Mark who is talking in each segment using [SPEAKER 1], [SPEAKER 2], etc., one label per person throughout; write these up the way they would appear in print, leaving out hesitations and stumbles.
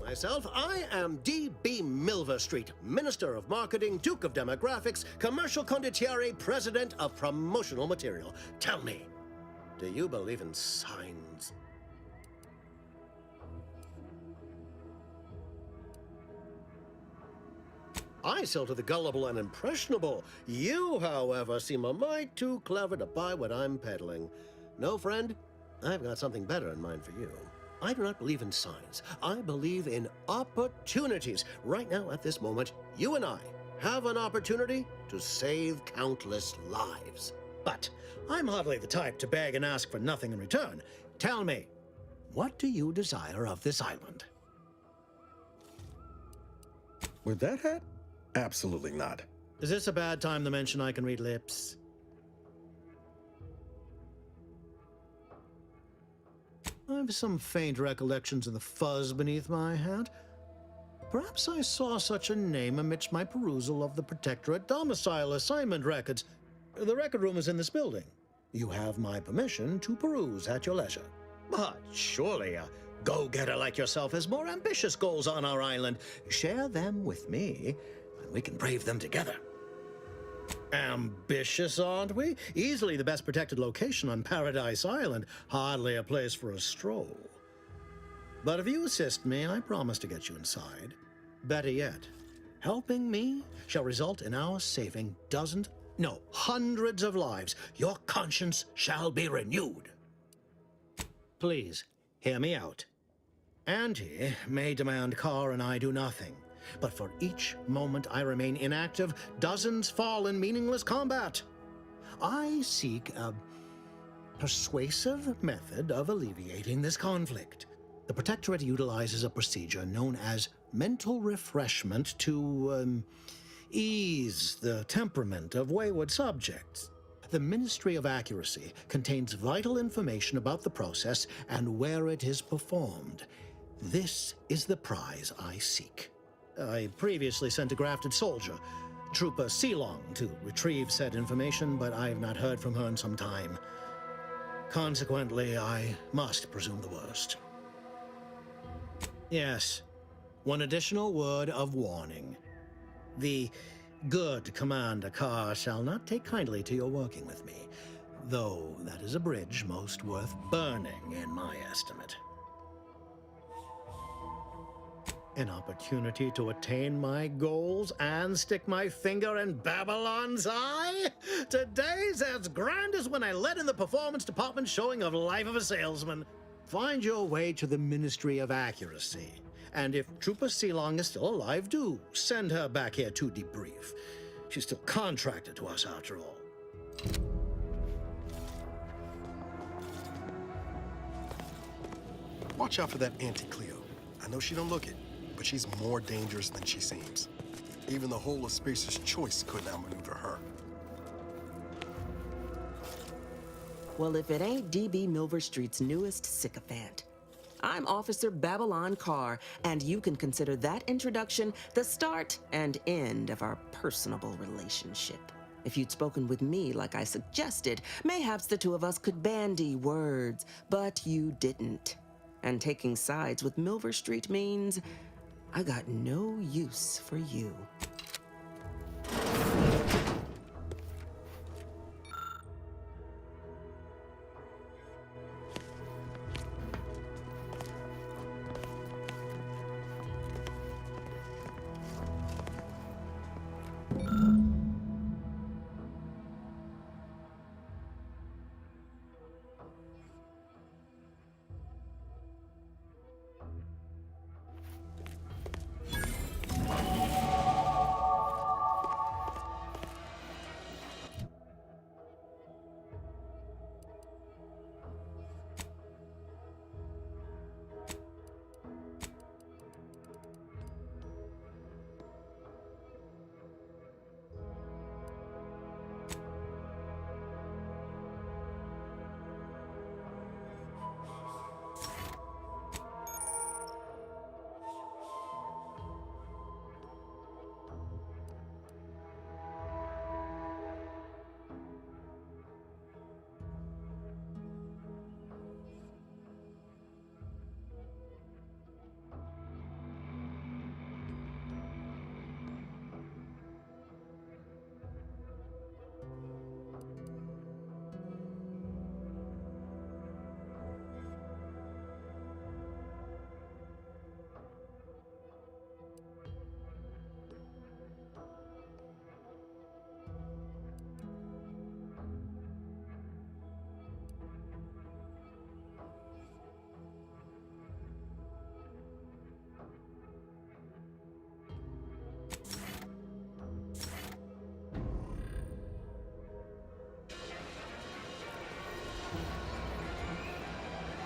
[SPEAKER 1] myself. I am D.B. Milverstreet, Minister of Marketing, Duke of Demographics, Commercial Condottiere, President of Promotional Material. Tell me, do you believe in signs? I sell to the gullible and impressionable. You, however, seem a mite too clever to buy what I'm peddling. No, friend, I've got something better in mind for you. I do not believe in signs. I believe in opportunities. Right now, at this moment, you and I have an opportunity to save countless lives. But I'm hardly the type to beg and ask for nothing in return. Tell me, what do you desire of this island?
[SPEAKER 2] With that hat? Absolutely not.
[SPEAKER 1] Is this a bad time to mention I can read lips? I have some faint recollections of the fuzz beneath my hat. Perhaps I saw such a name amidst my perusal of the Protectorate domicile assignment records. The record room is in this building. You have my permission to peruse at your leisure. But surely a go-getter like yourself has more ambitious goals on our island. Share them with me, and we can brave them together. Ambitious, aren't we? Easily the best protected location on Paradise Island. Hardly a place for a stroll. But if you assist me, I promise to get you inside. Better yet, helping me shall result in our saving dozens, no, hundreds of lives. Your conscience shall be renewed. Please, hear me out. Auntie may demand Carr and I do nothing. But for each moment I remain inactive, dozens fall in meaningless combat. I seek a persuasive method of alleviating this conflict. The Protectorate utilizes a procedure known as mental refreshment to ease the temperament of wayward subjects. The Ministry of Accuracy contains vital information about the process and where it is performed. This is the prize I seek. I previously sent a grafted soldier, Trooper Sealong, to retrieve said information, but I have not heard from her in some time. Consequently, I must presume the worst. Yes, one additional word of warning. The good Commander Carr shall not take kindly to your working with me, though that is a bridge most worth burning in my estimate. An opportunity to attain my goals and stick my finger in Babylon's eye? Today's as grand as when I led in the performance department showing of Life of a Salesman. Find your way to the Ministry of Accuracy. And if Trooper Sealong is still alive, do send her back here to debrief. She's still contracted to us after all.
[SPEAKER 2] Watch out for that Auntie Cleo. I know she don't look it, but she's more dangerous than she seems. Even the whole of Spacer's Choice couldn't outmaneuver her.
[SPEAKER 3] Well, if it ain't D.B. Milverstreet's newest sycophant. I'm Officer Babylon Carr, and you can consider that introduction the start and end of our personable relationship. If you'd spoken with me like I suggested, mayhaps the two of us could bandy words, but you didn't. And taking sides with Milverstreet means I got no use for you.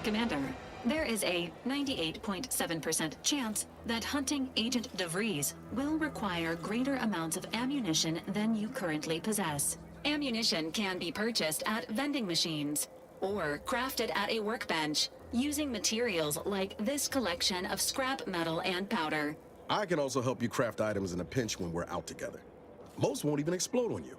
[SPEAKER 4] Commander, there is a 98.7% chance that hunting Agent DeVries will require greater amounts of ammunition than you currently possess. Ammunition can be purchased at vending machines or crafted at a workbench using materials like this collection of scrap metal and powder.
[SPEAKER 2] I can also help you craft items in a pinch when we're out together. Most won't even explode on you.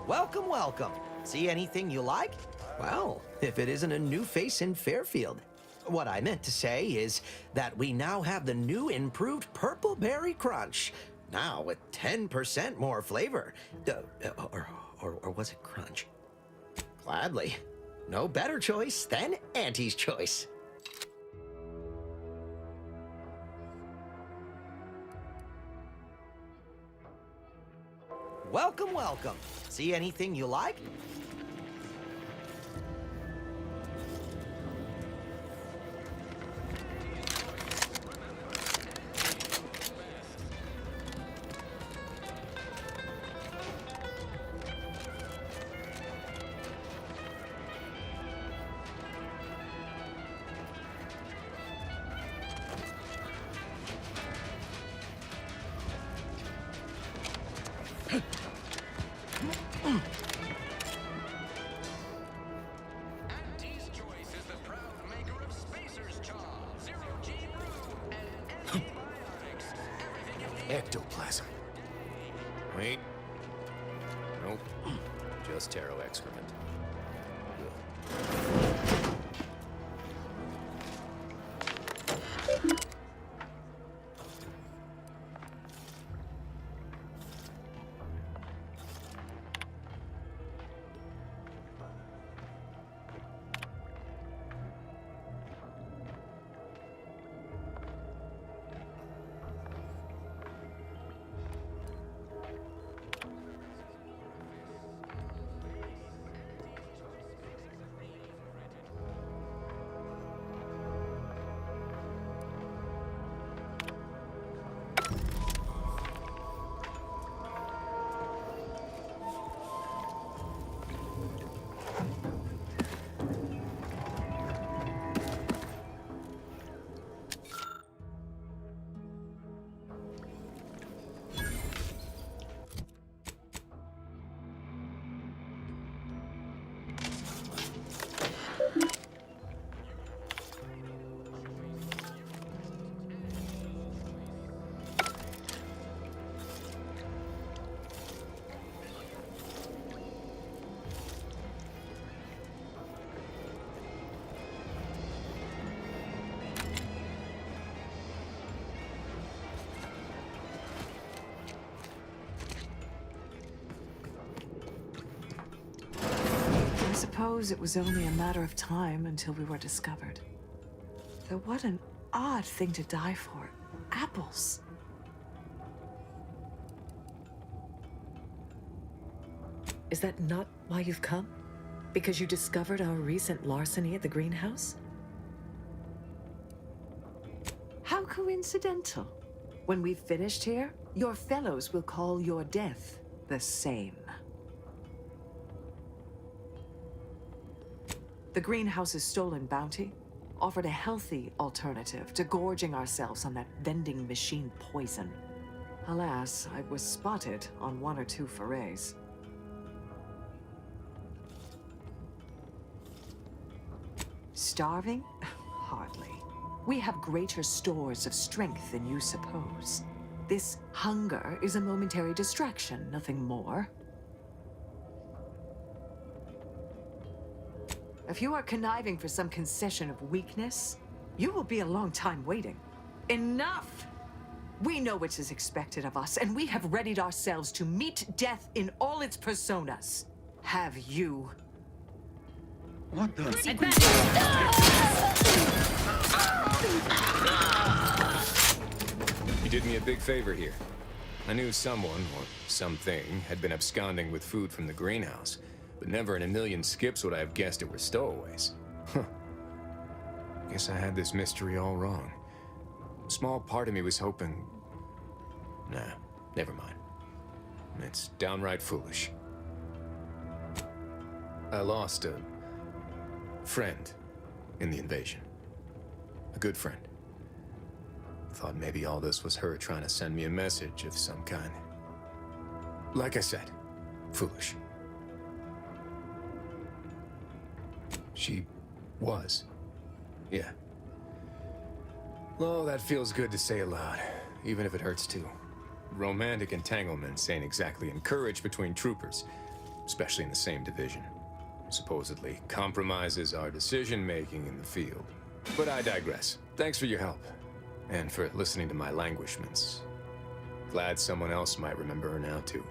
[SPEAKER 5] Welcome, welcome. See anything you like? Well, if it isn't a new face in Fairfield. What I meant to say is that we now have the new improved Purple Berry Crunch. Now with 10% more flavor. Or was it Crunch? Gladly. No better choice than Auntie's choice. Welcome, welcome. See anything you like?
[SPEAKER 6] Ectoplasm. Wait. Nope. Just taro excrement.
[SPEAKER 7] I suppose it was only a matter of time until we were discovered. Though what an odd thing to die for. Apples.
[SPEAKER 8] Is that not why you've come? Because you discovered our recent larceny at the greenhouse?
[SPEAKER 7] How coincidental. When we've finished here, your fellows will call your death the same. The greenhouse's stolen bounty offered a healthy alternative to gorging ourselves on that vending machine poison. Alas, I was spotted on 1 or 2 forays. Starving? Hardly. We have greater stores of strength than you suppose. This hunger is a momentary distraction, nothing more. If you are conniving for some concession of weakness, you will be a long time waiting. Enough! We know what is expected of us, and we have readied ourselves to meet death in all its personas. Have you?
[SPEAKER 2] What the?
[SPEAKER 6] You did me a big favor here. I knew someone, or something, had been absconding with food from the greenhouse, but never in a million skips would I have guessed it were stowaways. Huh. Guess I had this mystery all wrong. A small part of me was hoping... Nah, never mind. It's downright foolish. I lost a friend in the invasion. A good friend. Thought maybe all this was her trying to send me a message of some kind. Like I said, foolish. She was. Yeah. Oh, that feels good to say aloud, even if it hurts too. Romantic entanglements ain't exactly encouraged between troopers, especially in the same division. Supposedly compromises our decision-making in the field. But I digress. Thanks for your help, and for listening to my languishments. Glad someone else might remember her now, too.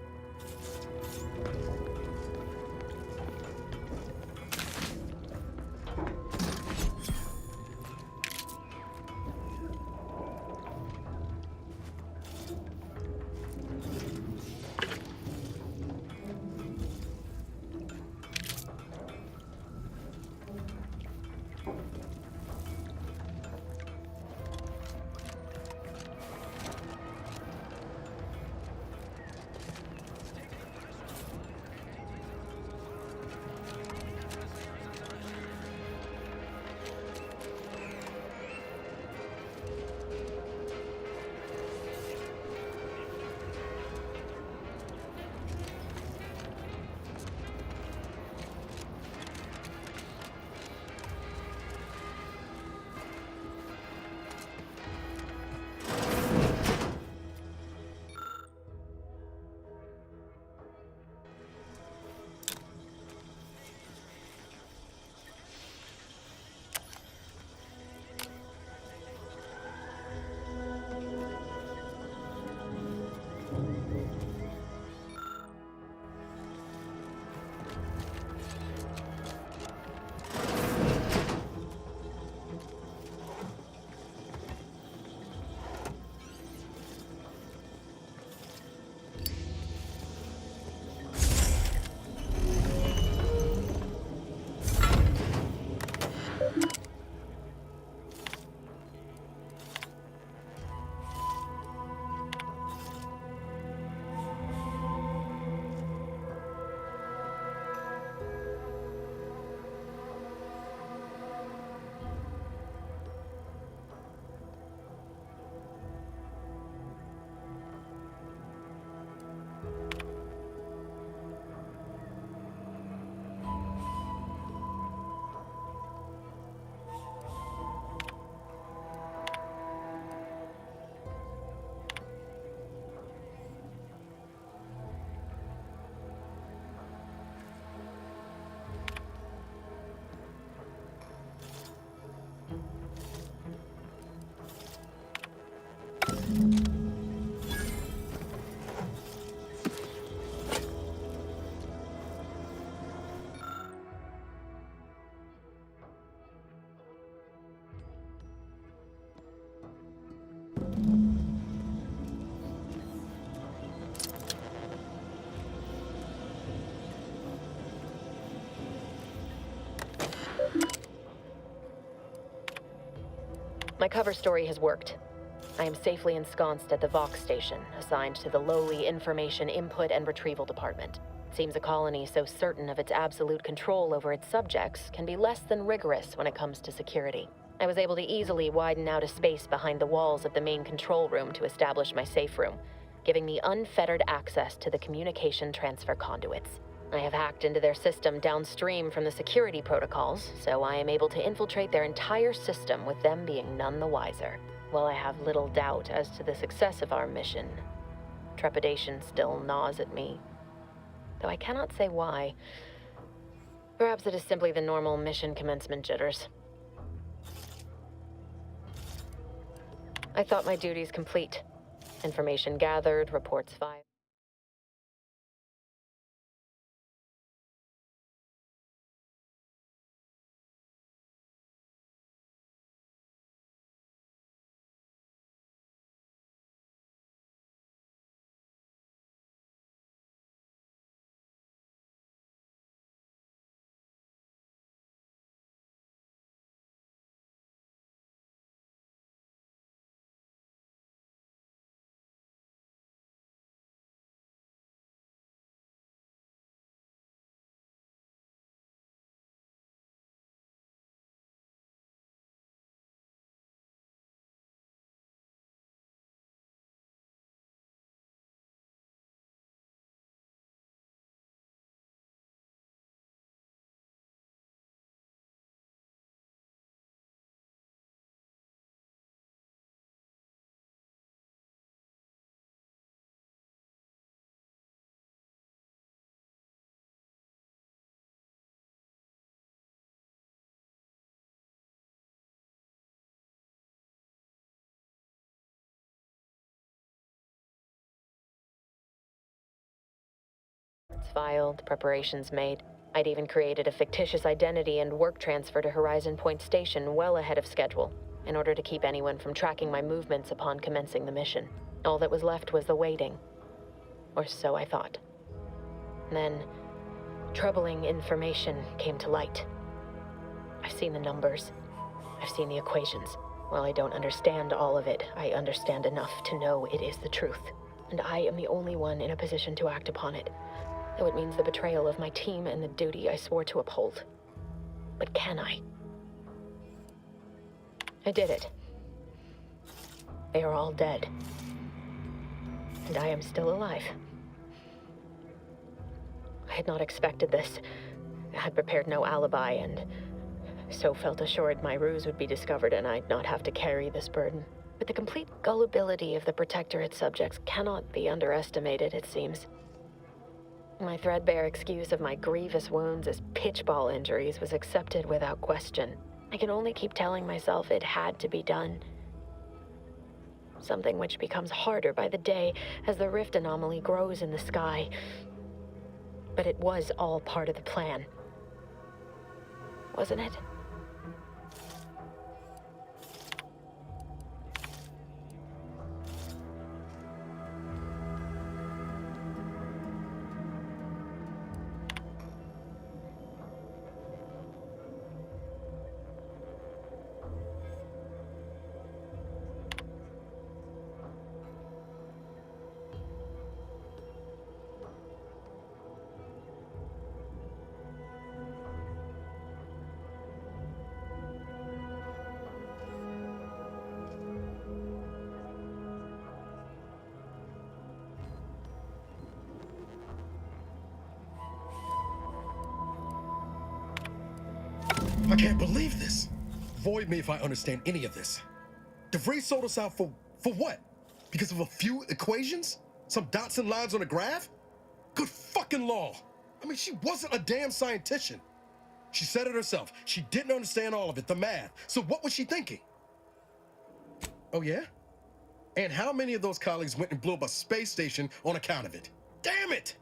[SPEAKER 9] cover story has worked. I am safely ensconced at the Vox station, assigned to the lowly Information Input and Retrieval Department. It seems a colony so certain of its absolute control over its subjects can be less than rigorous when it comes to security. I was able to easily widen out a space behind the walls of the main control room to establish my safe room, giving me unfettered access to the communication transfer conduits. I have hacked into their system downstream from the security protocols, so I am able to infiltrate their entire system with them being none the wiser. While I have little doubt as to the success of our mission, trepidation still gnaws at me, though I cannot say why. Perhaps it is simply the normal mission commencement jitters. I thought my duties complete. Information gathered, reports filed. Filed, preparations made. I'd even created a fictitious identity and work transfer to Horizon Point Station well ahead of schedule, in order to keep anyone from tracking my movements upon commencing the mission. All that was left was the waiting. Or so I thought. Then, troubling information came to light. I've seen the numbers. I've seen the equations. While I don't understand all of it, I understand enough to know it is the truth. And I am the only one in a position to act upon it. Though it means the betrayal of my team and the duty I swore to uphold. But can I? I did it. They are all dead. And I am still alive. I had not expected this. I had prepared no alibi, and so felt assured my ruse would be discovered and I'd not have to carry this burden. But the complete gullibility of the Protectorate subjects cannot be underestimated, it seems. My threadbare excuse of my grievous wounds as pitchball injuries was accepted without question. I can only keep telling myself it had to be done. Something which becomes harder by the day as the rift anomaly grows in the sky. But it was all part of the plan. Wasn't it?
[SPEAKER 2] I can't believe this. Void me if I understand any of this. DeVries sold us out for what? Because of a few equations? Some dots and lines on a graph? Good fucking law. I mean, she wasn't a damn scientist. She said it herself. She didn't understand all of it, the math. So what was she thinking? Oh, yeah? And how many of those colleagues went and blew up a space station on account of it? Damn it!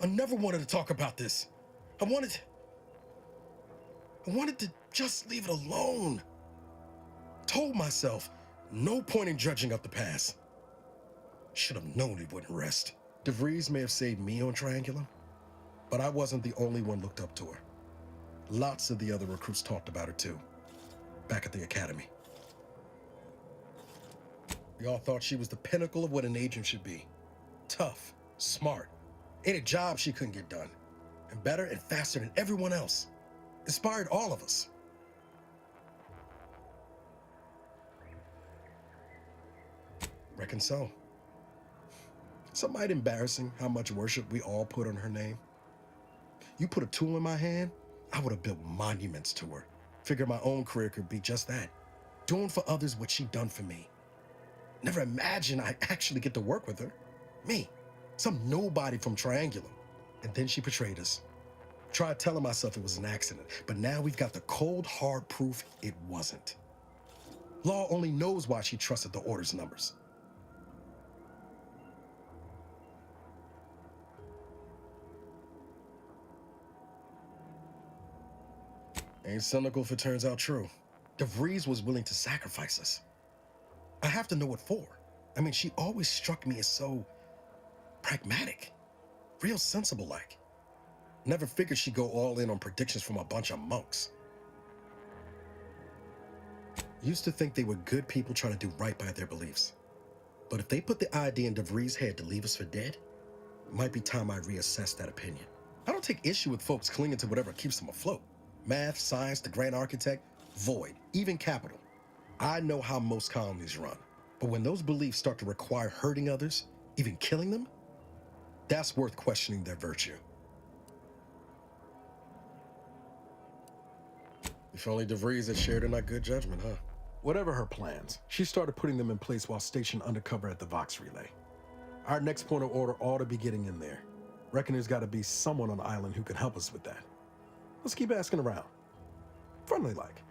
[SPEAKER 2] I never wanted to talk about this. I wanted to just leave it alone. Told myself, no point in dredging up the past. Should have known it wouldn't rest. DeVries may have saved me on Triangulum, but I wasn't the only one looked up to her. Lots of the other recruits talked about her too, back at the academy. We all thought she was the pinnacle of what an agent should be. Tough, smart, any job she couldn't get done. And better and faster than everyone else. Inspired all of us. Reckon so. Some might embarrassing how much worship we all put on her name. You put a tool in my hand, I would have built monuments to her. Figured my own career could be just that. Doing for others what she done for me. Never imagined I'd actually get to work with her. Me, some nobody from Triangular. And then she betrayed us. Tried telling myself it was an accident, but now we've got the cold, hard proof it wasn't. Law only knows why she trusted the Order's numbers. Ain't cynical if it turns out true. DeVries was willing to sacrifice us. I have to know what for. I mean, she always struck me as so pragmatic, real sensible-like. Never figured she'd go all in on predictions from a bunch of monks. Used to think they were good people trying to do right by their beliefs. But if they put the idea in DeVries' head to leave us for dead, it might be time I reassess that opinion. I don't take issue with folks clinging to whatever keeps them afloat. Math, science, the grand architect, void, even capital. I know how most colonies run. But when those beliefs start to require hurting others, even killing them, that's worth questioning their virtue. If only DeVries had shared in that good judgment, huh? Whatever her plans, she started putting them in place while stationed undercover at the Vox Relay. Our next point of order ought to be getting in there. Reckon there's got to be someone on the island who can help us with that. Let's keep asking around. Friendly like.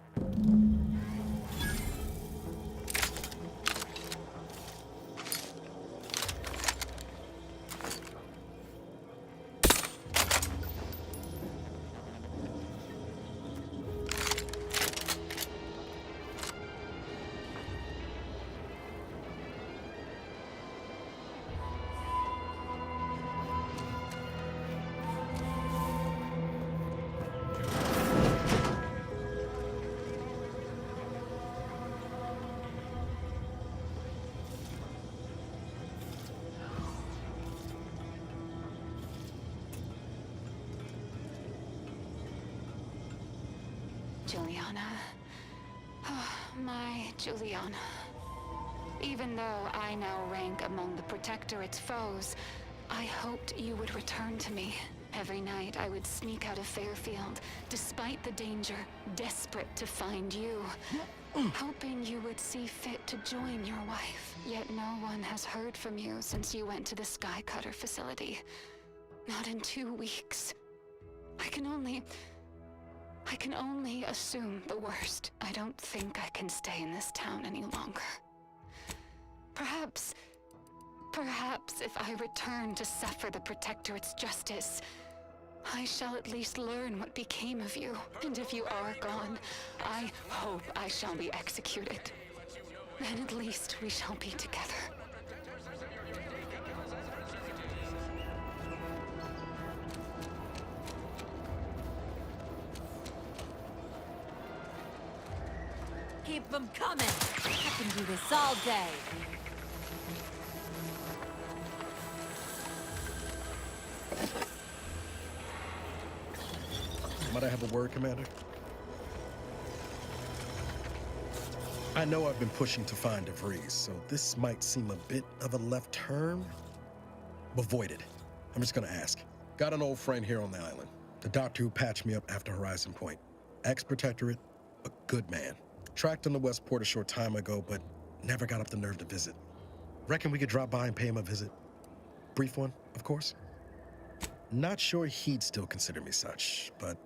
[SPEAKER 10] Juliana. Oh, my Juliana. Even though I now rank among the Protectorate's foes, I hoped you would return to me. Every night I would sneak out of Fairfield, despite the danger, desperate to find you. Hoping you would see fit to join your wife. Yet no one has heard from you since you went to the Skycutter facility. Not in 2 weeks. I can only assume the worst. I don't think I can stay in this town any longer. Perhaps if I return to suffer the Protectorate's justice, I shall at least learn what became of you. And if you are gone, I hope I shall be executed. Then at least we shall be together.
[SPEAKER 11] Keep them coming. I can do this all day.
[SPEAKER 2] Might I have a word, Commander? I know I've been pushing to find DeVries, so this might seem a bit of a left turn, but voided. I'm just gonna ask. Got an old friend here on the island. The doctor who patched me up after Horizon Point. Ex-Protectorate, a good man. Tracked him to Westport a short time ago, but never got up the nerve to visit. Reckon we could drop by and pay him a visit. Brief one, of course. Not sure he'd still consider me such, but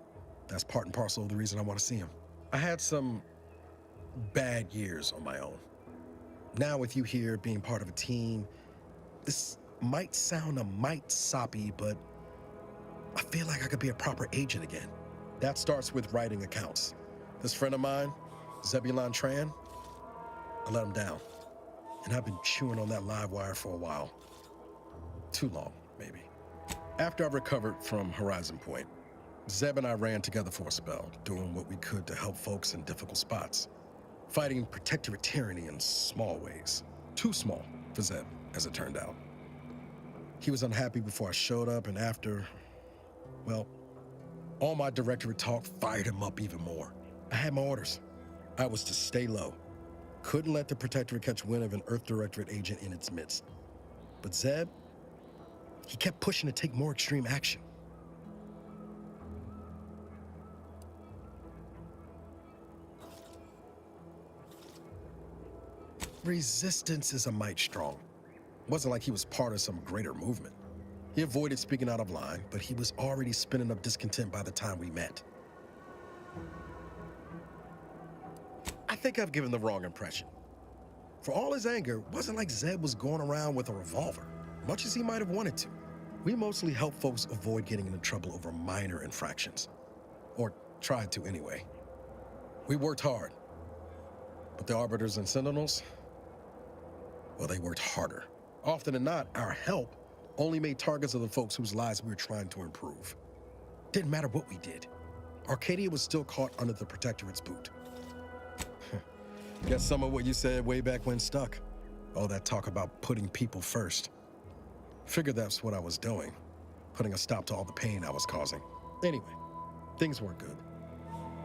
[SPEAKER 2] that's part and parcel of the reason I want to see him. I had some bad years on my own. Now with you here, being part of a team, this might sound a mite soppy, but I feel like I could be a proper agent again. That starts with writing accounts. This friend of mine, Zebulon Tran, I let him down. And I've been chewing on that live wire for a while. Too long, maybe. After I recovered from Horizon Point, Zeb and I ran together for a spell, doing what we could to help folks in difficult spots. Fighting Protectorate tyranny in small ways. Too small for Zeb, as it turned out. He was unhappy before I showed up, and after, well, all my directorate talk fired him up even more. I had my orders. I was to stay low. Couldn't let the Protectorate catch wind of an Earth Directorate agent in its midst. But Zeb, he kept pushing to take more extreme action. Resistance is a mite strong. It wasn't like he was part of some greater movement. He avoided speaking out of line, but he was already spinning up discontent by the time we met. I think I've given the wrong impression. For all his anger, it wasn't like Zeb was going around with a revolver, much as he might have wanted to. We mostly help folks avoid getting into trouble over minor infractions. Or tried to anyway. We worked hard. But the Arbiters and Sentinels, well, they worked harder. Often than not, our help only made targets of the folks whose lives we were trying to improve. Didn't matter what we did. Arcadia was still caught under the Protectorate's boot. Guess some of what you said way back when stuck. All that talk about putting people first. Figured that's what I was doing. Putting a stop to all the pain I was causing. Anyway, things weren't good.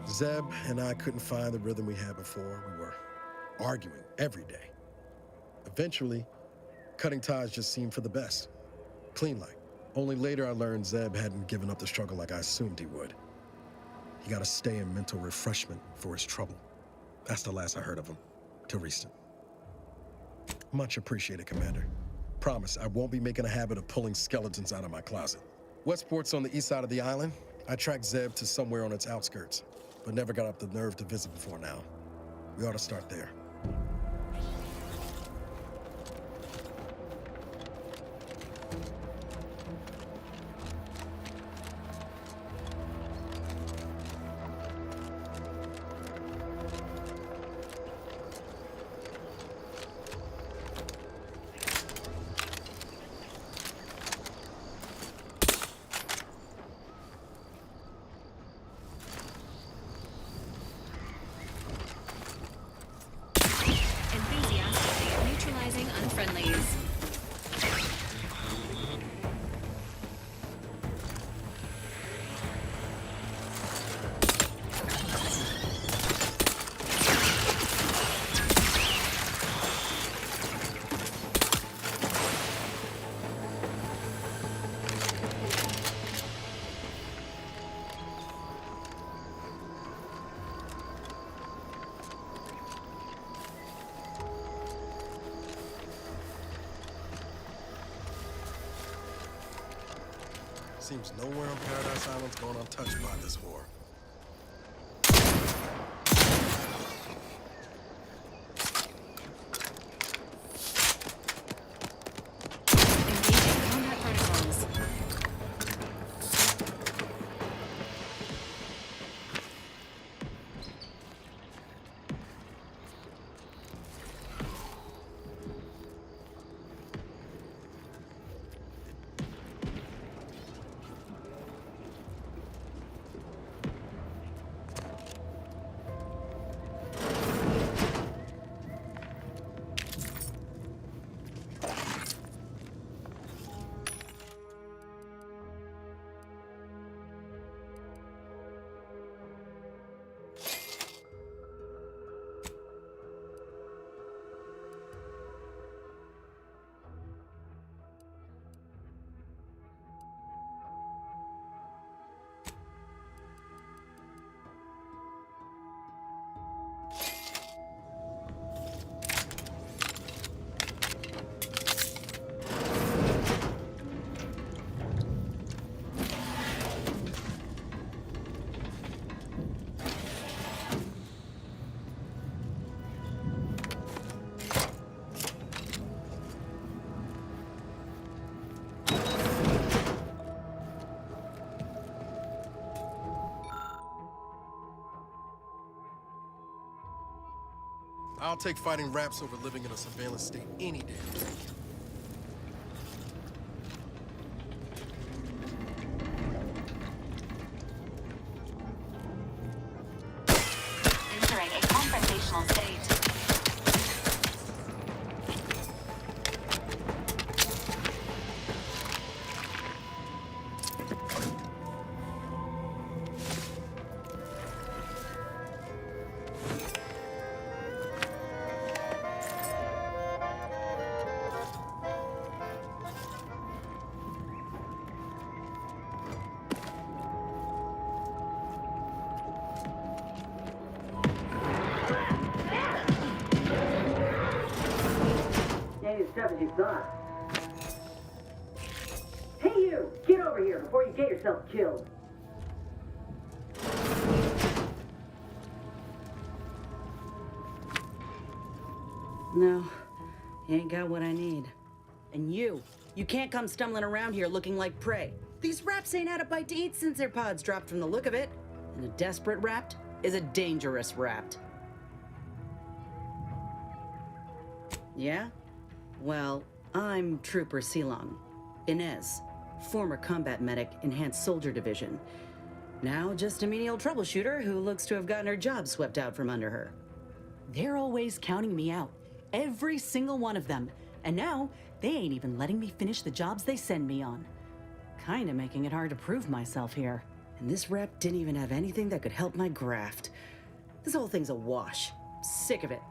[SPEAKER 2] Zeb and I couldn't find the rhythm we had before. We were arguing every day. Eventually, cutting ties just seemed for the best. Clean like. Only later I learned Zeb hadn't given up the struggle like I assumed he would. He got to stay in mental refreshment for his trouble. That's the last I heard of him, till recent. Much appreciated, Commander. Promise, I won't be making a habit of pulling skeletons out of my closet. Westport's on the east side of the island. I tracked Zeb to somewhere on its outskirts, but never got up the nerve to visit before now. We ought to start there.
[SPEAKER 4] Enthusiastically neutralizing unfriendlies.
[SPEAKER 2] Seems nowhere on Paradise Island's gone untouched by this war.
[SPEAKER 4] Engaging combat protocols.
[SPEAKER 2] I'll take fighting raps over living in a surveillance state any day.
[SPEAKER 4] Entering a confrontational state.
[SPEAKER 12] tough as you thought. Hey you! Get over here before you get yourself killed. No, you ain't got what I need. And you can't come stumbling around here looking like prey. These raps ain't had a bite to eat since their pods dropped from the look of it. And a desperate rapt is a dangerous rapt. Yeah? Well, I'm Trooper Silong. Inez, former combat medic, Enhanced Soldier Division. Now just a menial troubleshooter who looks to have gotten her job swept out from under her. They're always counting me out. Every single one of them. And now, they ain't even letting me finish the jobs they send me on. Kinda making it hard to prove myself here. And this rep didn't even have anything that could help my graft. This whole thing's a wash. Sick of it.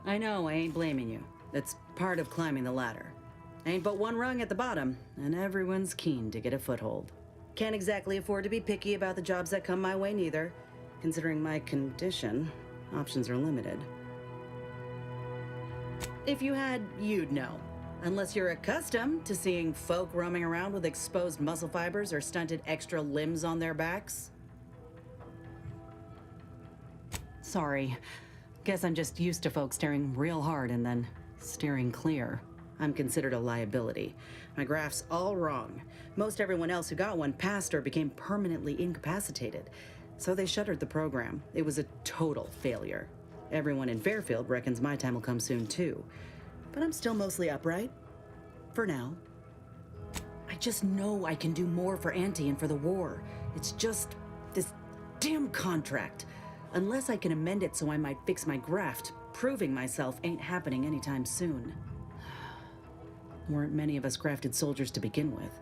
[SPEAKER 12] I know, I ain't blaming you. That's part of climbing the ladder. Ain't but one rung at the bottom, and everyone's keen to get a foothold. Can't exactly afford to be picky about the jobs that come my way neither. Considering my condition, options are limited. If you had, you'd know. Unless you're accustomed to seeing folk roaming around with exposed muscle fibers or stunted extra limbs on their backs. Sorry. Guess I'm just used to folks staring real hard and then steering clear. I'm considered a liability. My graph's all wrong. Most everyone else who got one passed or became permanently incapacitated. So they shuttered the program. It was a total failure. Everyone in Fairfield reckons my time will come soon too. But I'm still mostly upright. For now. I just know I can do more for Auntie and for the war. It's just this damn contract. Unless I can amend it so I might fix my graft, proving myself ain't happening anytime soon. Weren't many of us grafted soldiers to begin with.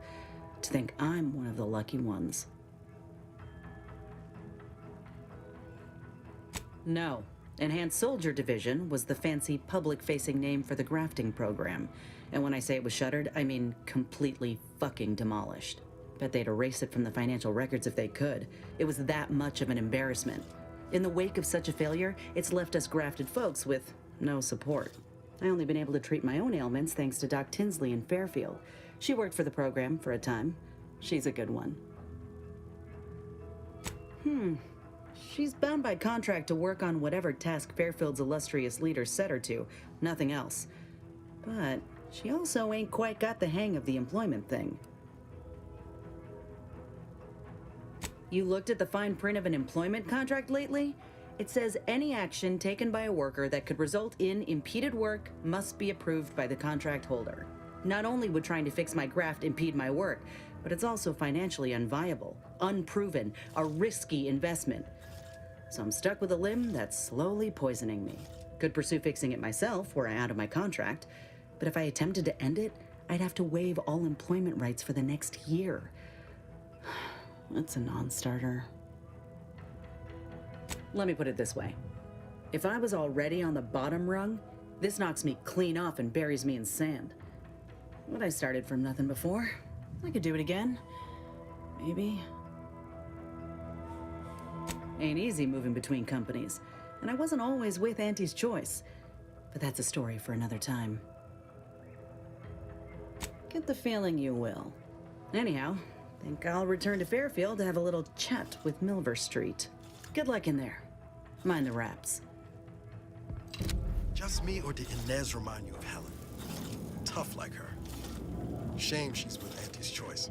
[SPEAKER 12] To think I'm one of the lucky ones. No. Enhanced Soldier Division was the fancy public-facing name for the grafting program. And when I say it was shuttered, I mean completely fucking demolished. Bet they'd erase it from the financial records if they could. It was that much of an embarrassment. In the wake of such a failure, it's left us grafted folks with no support. I only been able to treat my own ailments thanks to Doc Tinsley in Fairfield. She worked for the program for a time. She's a good one. She's bound by contract to work on whatever task Fairfield's illustrious leader set her to, nothing else. But she also ain't quite got the hang of the employment thing. You looked at the fine print of an employment contract lately? It says any action taken by a worker that could result in impeded work must be approved by the contract holder. Not only would trying to fix my graft impede my work, but it's also financially unviable, unproven, a risky investment. So I'm stuck with a limb that's slowly poisoning me. Could pursue fixing it myself were I out of my contract, but if I attempted to end it, I'd have to waive all employment rights for the next year. That's a non-starter. Let me put it this way. If I was already on the bottom rung, this knocks me clean off and buries me in sand. But I started from nothing before. I could do it again. Maybe. Ain't easy moving between companies, and I wasn't always with Auntie's choice. But that's a story for another time. Get the feeling you will. Anyhow, think I'll return to Fairfield to have a little chat with Milver Street. Good luck in there. Mind the raps.
[SPEAKER 2] Just me, or did Inez remind you of Helen? Tough like her. Shame she's with Auntie's choice.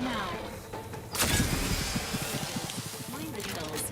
[SPEAKER 4] Now, mind the hills.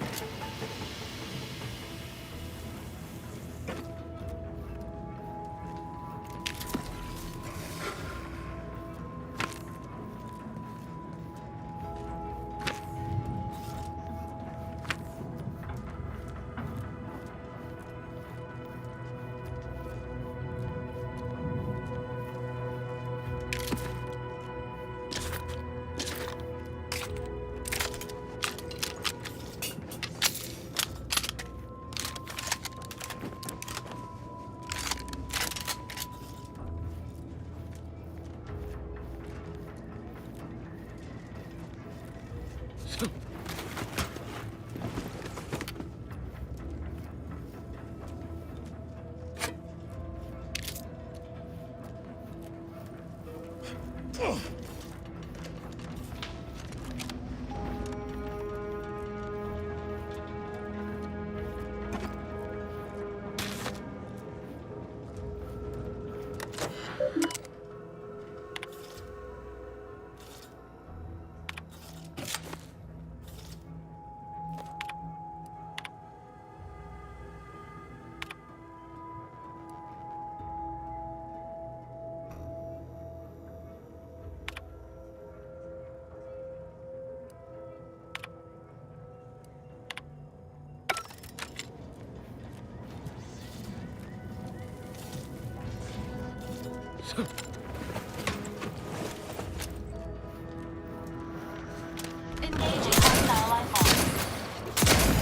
[SPEAKER 13] Engaging hostile life forms.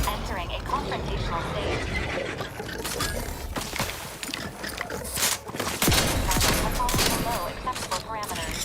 [SPEAKER 13] Entering a confrontational stage. Have fallen below acceptable parameters.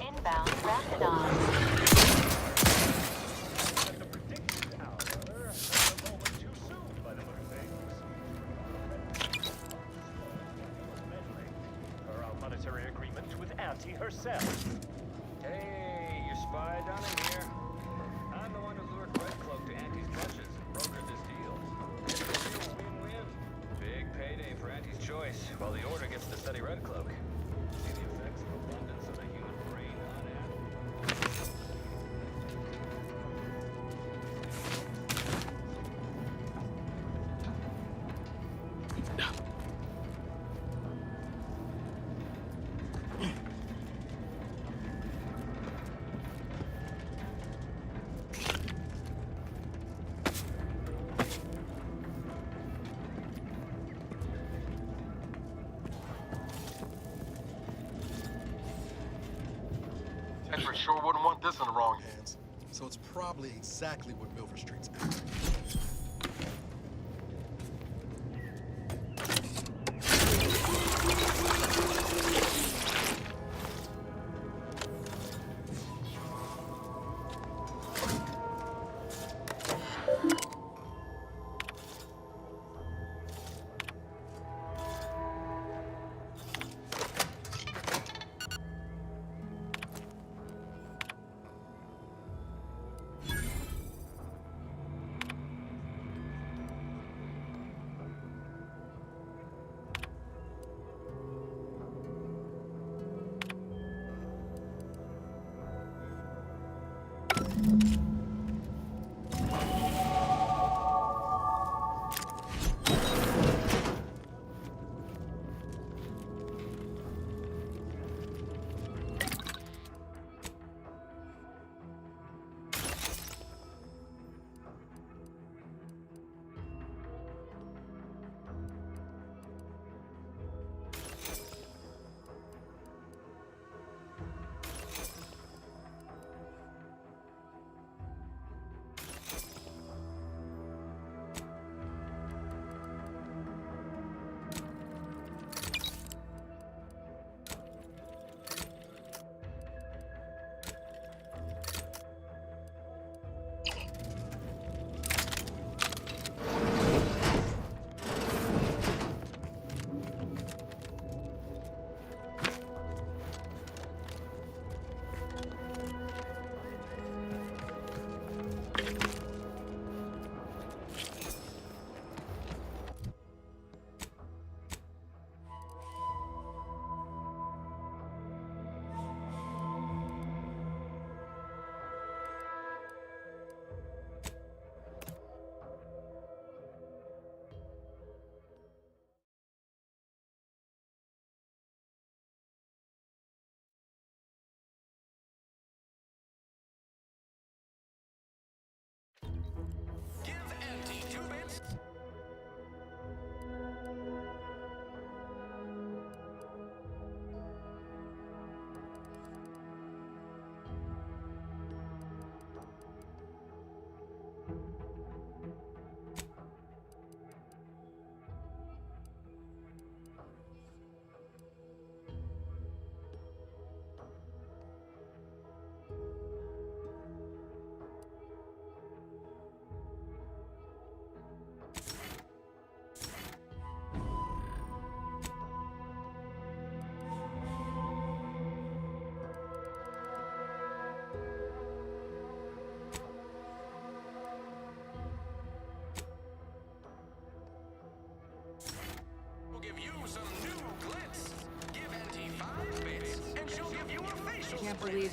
[SPEAKER 13] Inbound Rapidon.
[SPEAKER 14] Monetary agreement with Auntie herself. Hey, you spy down in here. I'm the one who lured Red Cloak to Auntie's clutches and brokered this deal. It's a real win-win. Big payday for Auntie's choice, while the Order gets to study Red Cloak. See the effects of abundance of the human brain on Aunt.
[SPEAKER 2] Edward sure wouldn't want this in the wrong hands. So it's probably exactly what Milford Street's got.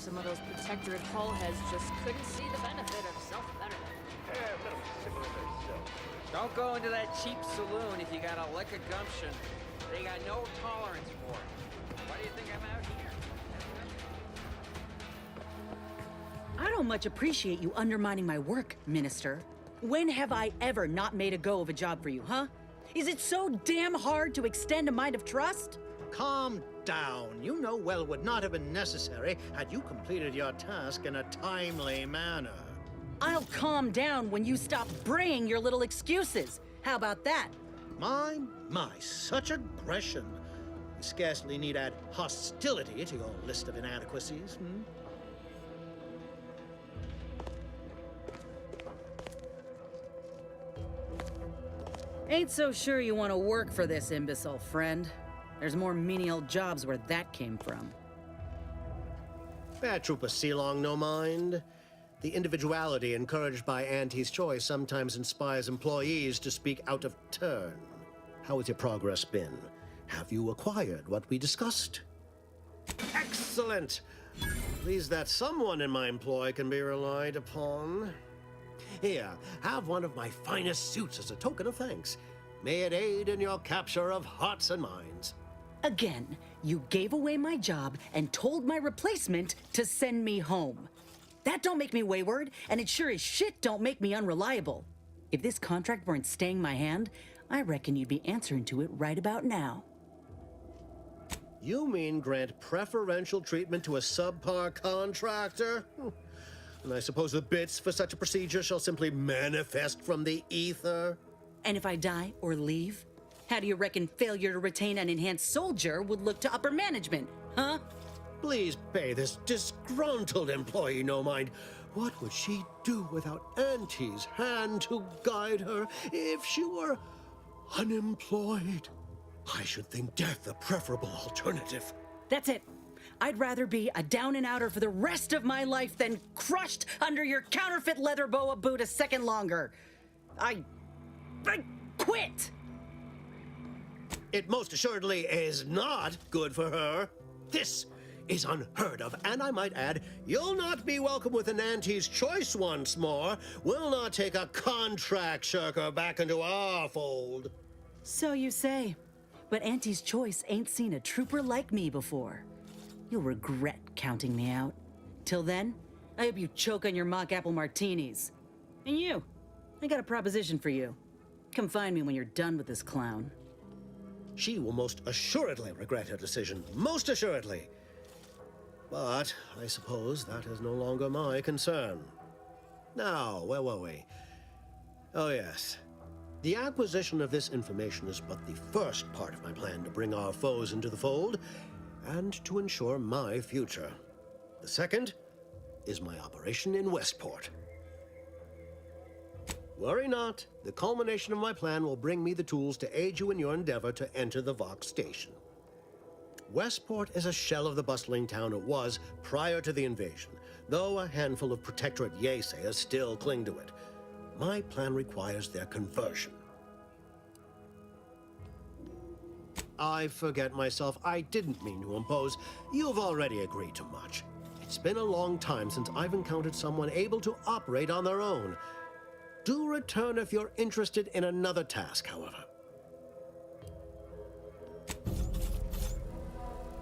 [SPEAKER 15] some of those Protectorate hull heads just couldn't see the benefit of self-betterment.
[SPEAKER 14] A little similar themselves.
[SPEAKER 16] Don't go into that cheap saloon if you got a lick of gumption. They got no tolerance for it. Why do you think I'm out here?
[SPEAKER 12] I don't much appreciate you undermining my work, Minister. When have I ever not made a go of a job for you, huh? Is it so damn hard to extend a mind of trust?
[SPEAKER 1] Calm down. You know well would not have been necessary had you completed your task in a timely manner.
[SPEAKER 12] I'll calm down when you stop bringing your little excuses. How about that?
[SPEAKER 1] My, such aggression. You scarcely need add hostility to your list of inadequacies, hmm?
[SPEAKER 12] Ain't so sure you want to work for this imbecile, friend. There's more menial jobs where that came from.
[SPEAKER 17] Bad Trooper Sealong, no mind. The individuality encouraged by Auntie's choice sometimes inspires employees to speak out of turn.
[SPEAKER 1] How has your progress been? Have you acquired what we discussed?
[SPEAKER 17] Excellent! Pleased that someone in my employ can be relied upon. Here, have one of my finest suits as a token of thanks. May it aid in your capture of hearts and minds.
[SPEAKER 12] Again, you gave away my job and told my replacement to send me home. That don't make me wayward, and it sure as shit don't make me unreliable. If this contract weren't staying my hand, I reckon you'd be answering to it right about now.
[SPEAKER 17] You mean grant preferential treatment to a subpar contractor? And I suppose the bits for such a procedure shall simply manifest from the ether?
[SPEAKER 12] And if I die or leave, how do you reckon failure to retain an enhanced soldier would look to upper management, huh?
[SPEAKER 17] Please pay this disgruntled employee no mind. What would she do without Auntie's hand to guide her if she were unemployed? I should think death a preferable alternative.
[SPEAKER 12] That's it. I'd rather be a down-and-outer for the rest of my life than crushed under your counterfeit leather boa boot a second longer. I quit!
[SPEAKER 17] It most assuredly is not good for her. This is unheard of, and I might add, you'll not be welcome with an Auntie's choice once more. We'll not take a contract shirker back into our fold.
[SPEAKER 12] So you say, but Auntie's choice ain't seen a trooper like me before. You'll regret counting me out. Till then, I hope you choke on your mock apple martinis. And you, I got a proposition for you. Come find me when you're done with this clown.
[SPEAKER 17] She will most assuredly regret her decision. Most assuredly. But I suppose that is no longer my concern. Now, where were we? Oh, yes. The acquisition of this information is but the first part of my plan to bring our foes into the fold and to ensure my future. The second is my operation in Westport. Worry not. The culmination of my plan will bring me the tools to aid you in your endeavor to enter the Vox station. Westport is a shell of the bustling town it was prior to the invasion, though a handful of Protectorate Yesayers still cling to it. My plan requires their conversion. I forget myself. I didn't mean to impose. You've already agreed to much. It's been a long time since I've encountered someone able to operate on their own. Do return if you're interested in another task, however.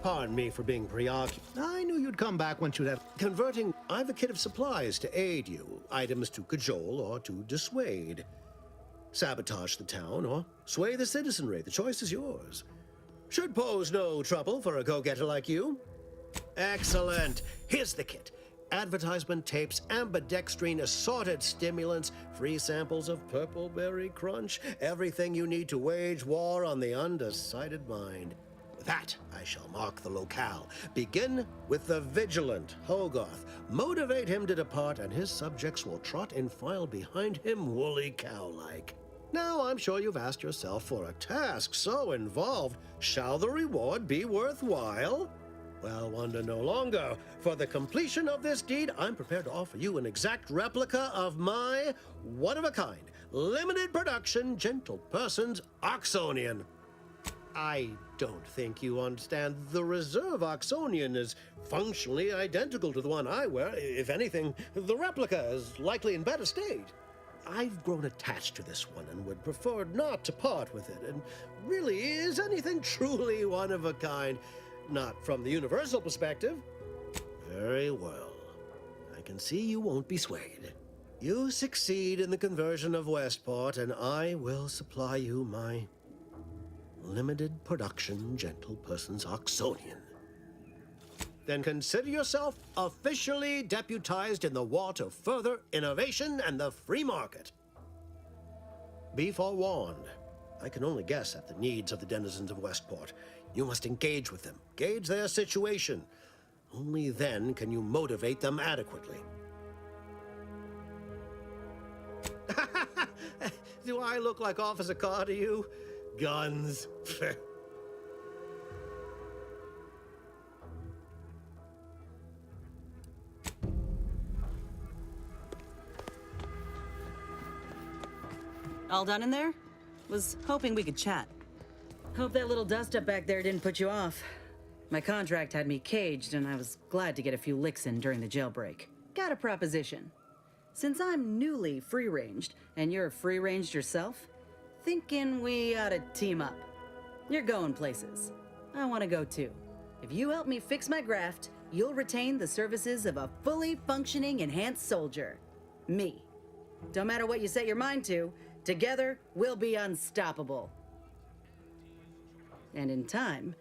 [SPEAKER 17] Pardon me for being preoccupied.
[SPEAKER 1] I knew you'd come back once you'd have...
[SPEAKER 17] Converting, I've a kit of supplies to aid you. Items to cajole or to dissuade. Sabotage the town or sway the citizenry. The choice is yours. Should pose no trouble for a go-getter like you. Excellent. Here's the kit. Advertisement tapes, ambidextrine, assorted stimulants, free samples of Purple Berry Crunch, everything you need to wage war on the undecided mind. With that, I shall mark the locale. Begin with the vigilant Hogarth. Motivate him to depart, and his subjects will trot in file behind him woolly cow-like. Now, I'm sure you've asked yourself, for a task so involved, shall the reward be worthwhile? Well, wonder no longer. For the completion of this deed, I'm prepared to offer you an exact replica of my one-of-a-kind, limited production, gentle person's Oxonian. I don't think you understand. The reserve Oxonian is functionally identical to the one I wear. If anything, the replica is likely in better state. I've grown attached to this one and would prefer not to part with it. And really, is anything truly one of a kind? Not from the universal perspective. Very well. I can see you won't be swayed. You succeed in the conversion of Westport, and I will supply you my limited production gentle person's Oxonian. Then consider yourself officially deputized in the war to further innovation and the free market. Be forewarned. I can only guess at the needs of the denizens of Westport. You must engage with them, gauge their situation. Only then can you motivate them adequately. Do I look like Officer Carr to you? Guns.
[SPEAKER 12] All done in there? Was hoping we could chat. Hope that little dust-up back there didn't put you off. My contract had me caged, and I was glad to get a few licks in during the jailbreak. Got a proposition. Since I'm newly free-ranged, and you're free-ranged yourself, thinking we ought to team up. You're going places. I want to go too. If you help me fix my graft, you'll retain the services of a fully functioning enhanced soldier. Me. Don't matter what you set your mind to, together we'll be unstoppable. And in time,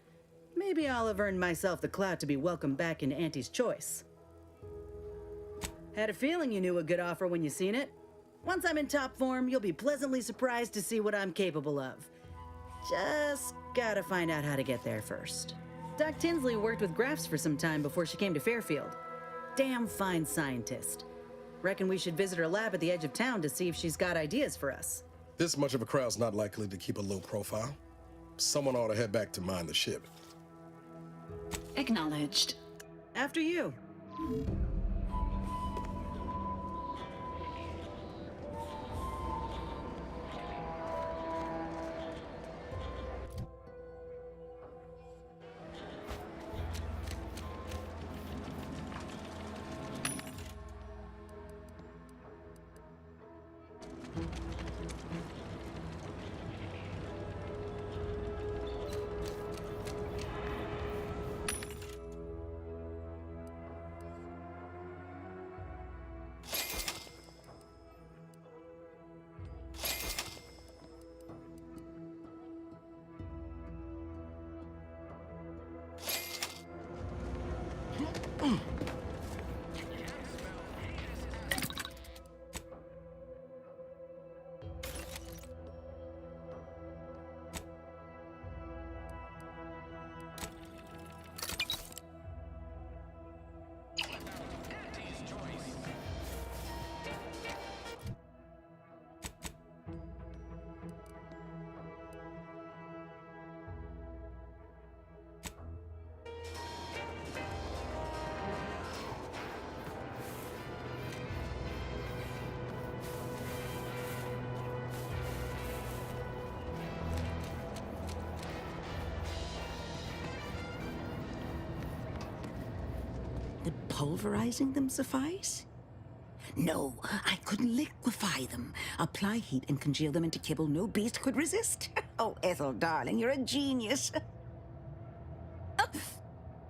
[SPEAKER 12] maybe I'll have earned myself the clout to be welcomed back into Auntie's Choice. Had a feeling you knew a good offer when you seen it. Once I'm in top form, you'll be pleasantly surprised to see what I'm capable of. Just gotta find out how to get there first. Doc Tinsley worked with Grafts for some time before she came to Fairfield. Damn fine scientist. Reckon we should visit her lab at the edge of town to see if she's got ideas for us.
[SPEAKER 2] This much of a crowd's not likely to keep a low profile. Someone ought to head back to mind the ship.
[SPEAKER 4] Acknowledged.
[SPEAKER 12] After you.
[SPEAKER 18] Would pulverizing them suffice? No, I couldn't liquefy them. Apply heat and congeal them into kibble no beast could resist. Oh, Ethel, darling, you're a genius.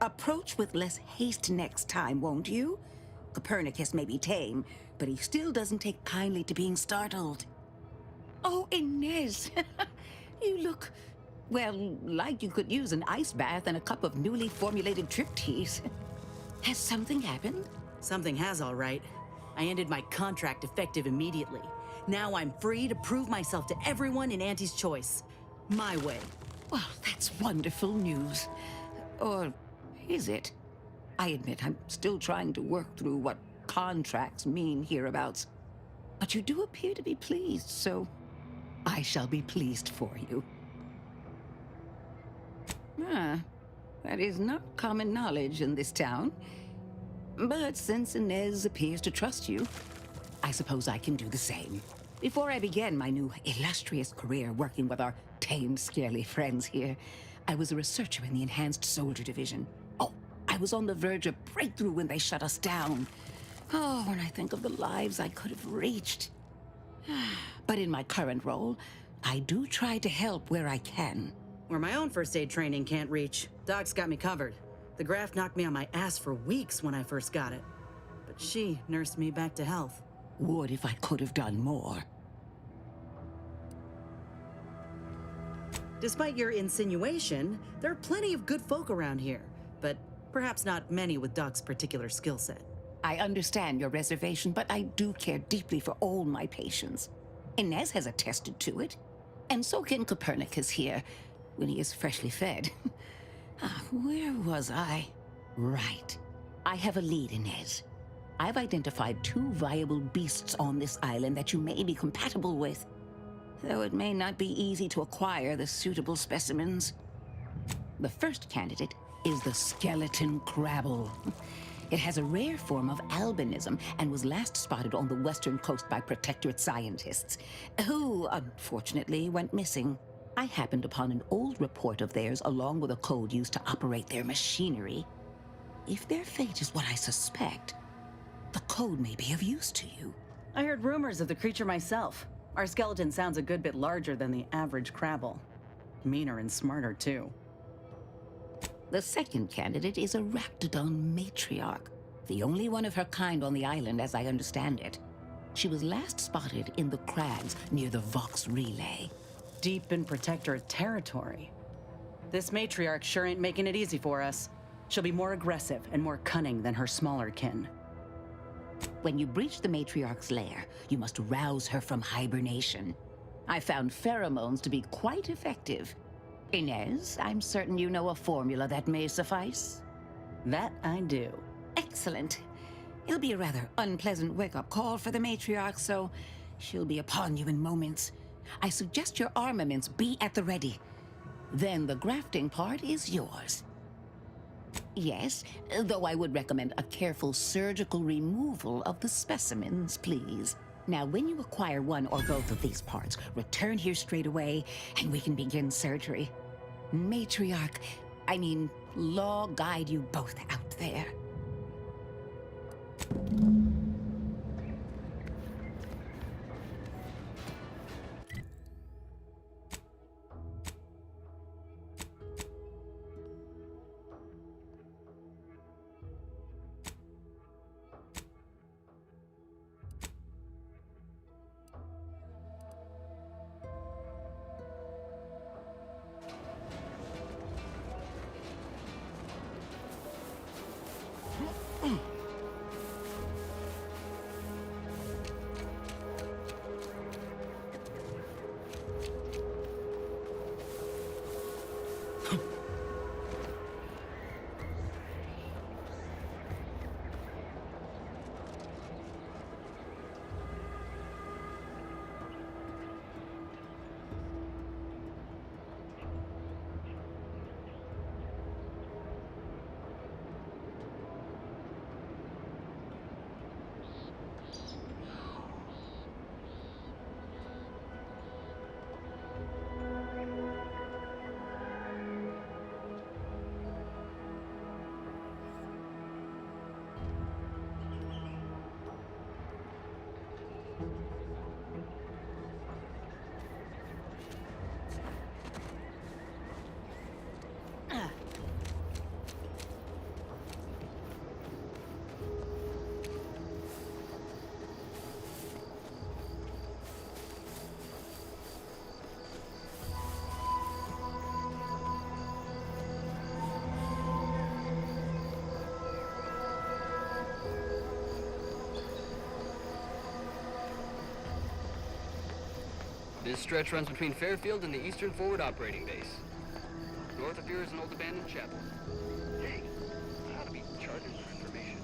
[SPEAKER 18] Approach with less haste next time, won't you? Copernicus may be tame, but he still doesn't take kindly to being startled. Oh, Inez, you look, well, like you could use an ice bath and a cup of newly formulated trip teas. Has something happened?
[SPEAKER 12] Something has, all right. I ended my contract effective immediately. Now I'm free to prove myself to everyone in Auntie's Choice. My way.
[SPEAKER 18] Well, that's wonderful news. Or is it? I admit I'm still trying to work through what contracts mean hereabouts. But you do appear to be pleased, so I shall be pleased for you. That is not common knowledge in this town. But since Inez appears to trust you, I suppose I can do the same. Before I began my new illustrious career working with our tame, scarily friends here, I was a researcher in the Enhanced Soldier Division. Oh, I was on the verge of breakthrough when they shut us down. Oh, when I think of the lives I could have reached. But in my current role, I do try to help where I can.
[SPEAKER 12] Where my own first aid training can't reach, Doc's got me covered. The graft knocked me on my ass for weeks when I first got it. But she nursed me back to health.
[SPEAKER 18] Would if I could have done more.
[SPEAKER 12] Despite your insinuation, there are plenty of good folk around here, but perhaps not many with Doc's particular skill set.
[SPEAKER 18] I understand your reservation, but I do care deeply for all my patients. Inez has attested to it, and so can Copernicus here, when he is freshly fed. Where was I? Right. I have a lead, Inez. I've identified 2 viable beasts on this island that you may be compatible with, though it may not be easy to acquire the suitable specimens. The first candidate is the skeleton crabble. It has a rare form of albinism and was last spotted on the western coast by Protectorate scientists, who, unfortunately, went missing. I happened upon an old report of theirs along with a code used to operate their machinery. If their fate is what I suspect, the code may be of use to you.
[SPEAKER 12] I heard rumors of the creature myself. Our skeleton sounds a good bit larger than the average crabble. Meaner and smarter, too.
[SPEAKER 18] The second candidate is a Raptodon matriarch, the only one of her kind on the island as I understand it. She was last spotted in the crags near the Vox Relay.
[SPEAKER 12] Deep in Protectorate territory. This matriarch sure ain't making it easy for us. She'll be more aggressive and more cunning than her smaller kin.
[SPEAKER 18] When you breach the matriarch's lair, you must rouse her from hibernation. I found pheromones to be quite effective. Inez, I'm certain you know a formula that may suffice.
[SPEAKER 12] That I do.
[SPEAKER 18] Excellent. It'll be a rather unpleasant wake-up call for the matriarch, so she'll be upon you in moments. I suggest your armaments be at the ready. Then the grafting part is yours. Yes, though I would recommend a careful surgical removal of the specimens, please. Now, when you acquire one or both of these parts, return here straight away, and we can begin surgery. Law guide you both out there.
[SPEAKER 19] This stretch runs between Fairfield and the Eastern Forward Operating Base. North of here is an old abandoned chapel. Hey, I ought to be charging for information.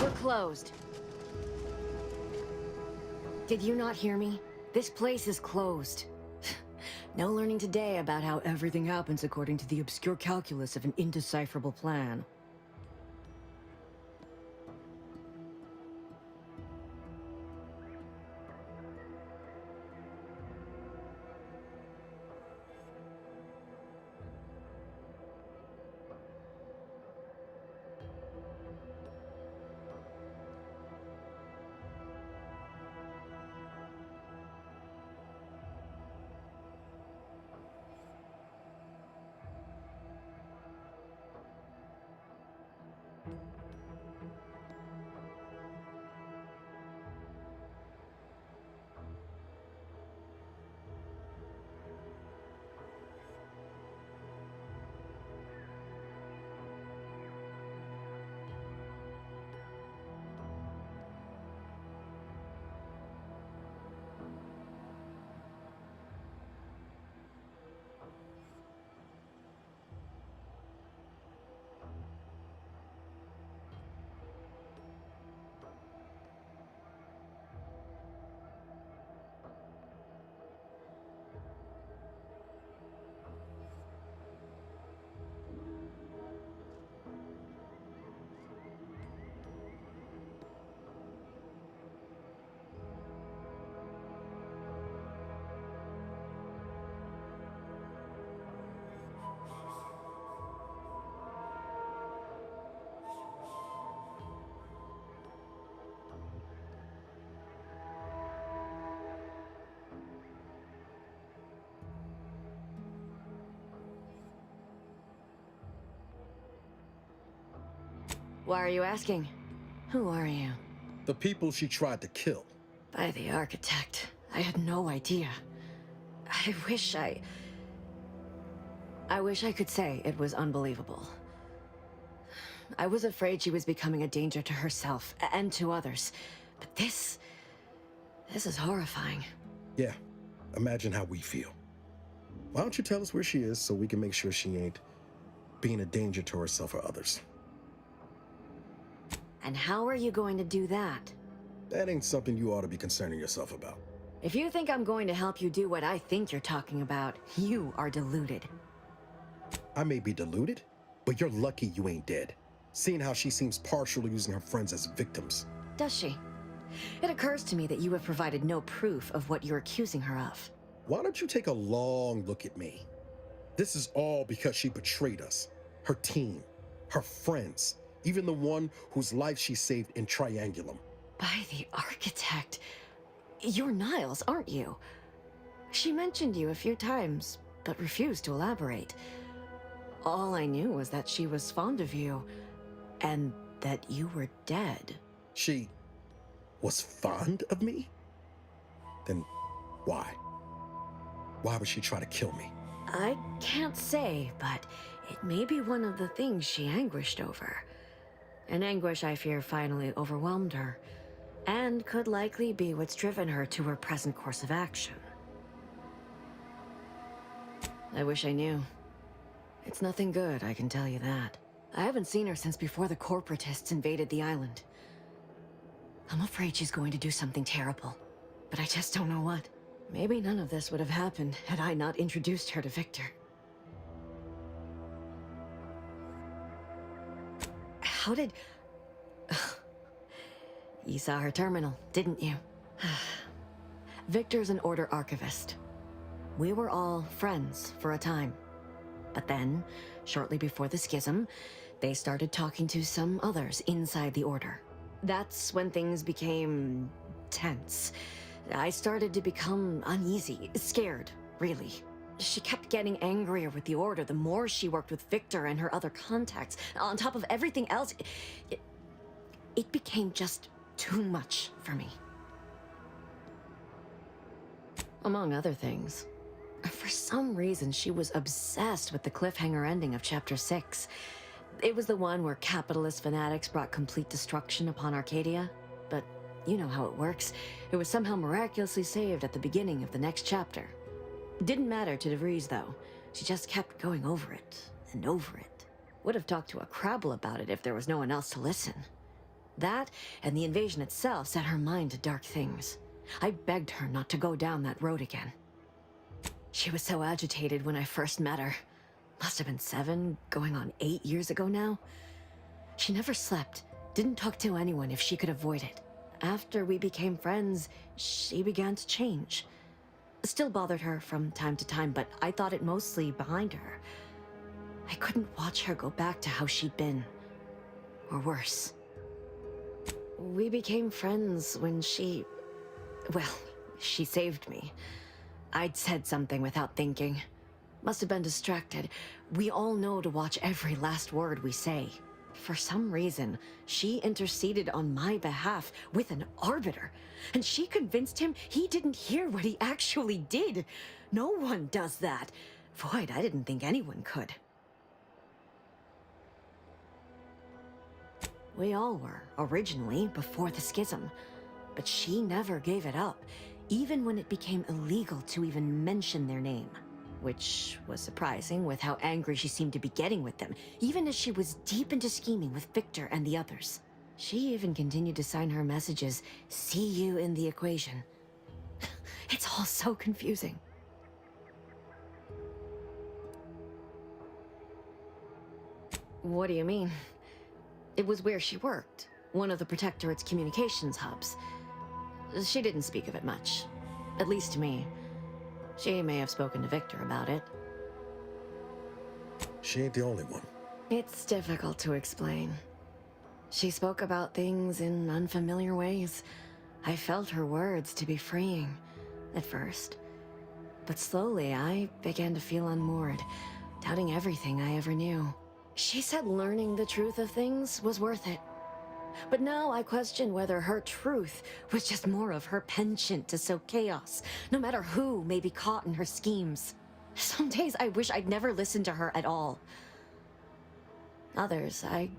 [SPEAKER 11] We're closed.
[SPEAKER 20] Did you not hear me? This place is closed. No learning today about how everything happens according to the obscure calculus of an indecipherable plan. Why are you asking? Who are you?
[SPEAKER 2] The people she tried to kill.
[SPEAKER 20] By the architect. I had no idea. I wish I could say it was unbelievable. I was afraid she was becoming a danger to herself and to others. But this is horrifying.
[SPEAKER 2] Yeah, imagine how we feel. Why don't you tell us where she is so we can make sure she ain't being a danger to herself or others?
[SPEAKER 20] And how are you going to do that?
[SPEAKER 2] That ain't something you ought to be concerning yourself about.
[SPEAKER 20] If you think I'm going to help you do what I think you're talking about, you are deluded.
[SPEAKER 2] I may be deluded, but you're lucky you ain't dead. Seeing how she seems partial to using her friends as victims.
[SPEAKER 20] Does she? It occurs to me that you have provided no proof of what you're accusing her of.
[SPEAKER 2] Why don't you take a long look at me? This is all because she betrayed us. Her team, her friends, even the one whose life she saved in Triangulum.
[SPEAKER 20] By the architect. You're Niles, aren't you? She mentioned you a few times, but refused to elaborate. All I knew was that she was fond of you, and that you were dead.
[SPEAKER 2] She was fond of me? Then why? Why would she try to kill me?
[SPEAKER 20] I can't say, but it may be one of the things she anguished over. An anguish I fear finally overwhelmed her, and could likely be what's driven her to her present course of action. I wish I knew. It's nothing good, I can tell you that. I haven't seen her since before the corporatists invaded the island. I'm afraid she's going to do something terrible, but I just don't know what. Maybe none of this would have happened had I not introduced her to Victor. How did... You saw her terminal, didn't you? Victor's an Order archivist. We were all friends for a time. But then, shortly before the schism, they started talking to some others inside the Order. That's when things became tense. I started to become uneasy, scared, really. She kept getting angrier with the Order the more she worked with Victor and her other contacts. On top of everything else, it became just too much for me. Among other things. For some reason, she was obsessed with the cliffhanger ending of Chapter 6. It was the one where capitalist fanatics brought complete destruction upon Arcadia. But you know how it works. It was somehow miraculously saved at the beginning of the next chapter. It didn't matter to DeVries, though. She just kept going over it and over it. Would have talked to a Crabble about it if there was no one else to listen. That, and the invasion itself, set her mind to dark things. I begged her not to go down that road again. She was so agitated when I first met her. Must have been 7, going on 8 years ago now. She never slept, didn't talk to anyone if she could avoid it. After we became friends, she began to change. Still bothered her from time to time, but I thought it mostly behind her. I couldn't watch her go back to how she'd been. Or worse. We became friends when she... well, she saved me. I'd said something without thinking. Must have been distracted. We all know to watch every last word we say. For some reason, she interceded on my behalf with an arbiter, and she convinced him he didn't hear what he actually did. No one does that. Void, I didn't think anyone could. We all were, originally, before the schism. But she never gave it up, even when it became illegal to even mention their name. Which was surprising with how angry she seemed to be getting with them, even as she was deep into scheming with Victor and the others. She even continued to sign her messages, "See you in the equation." It's all so confusing. What do you mean? It was where she worked, one of the Protectorate's communications hubs. She didn't speak of it much, at least to me. She may have spoken to Victor about it.
[SPEAKER 2] She ain't the only one.
[SPEAKER 20] It's difficult to explain. She spoke about things in unfamiliar ways. I felt her words to be freeing, at first. But slowly, I began to feel unmoored, doubting everything I ever knew. She said learning the truth of things was worth it. But now I question whether her truth was just more of her penchant to sow chaos, no matter who may be caught in her schemes. Some days I wish I'd never listened to her at all. Others, I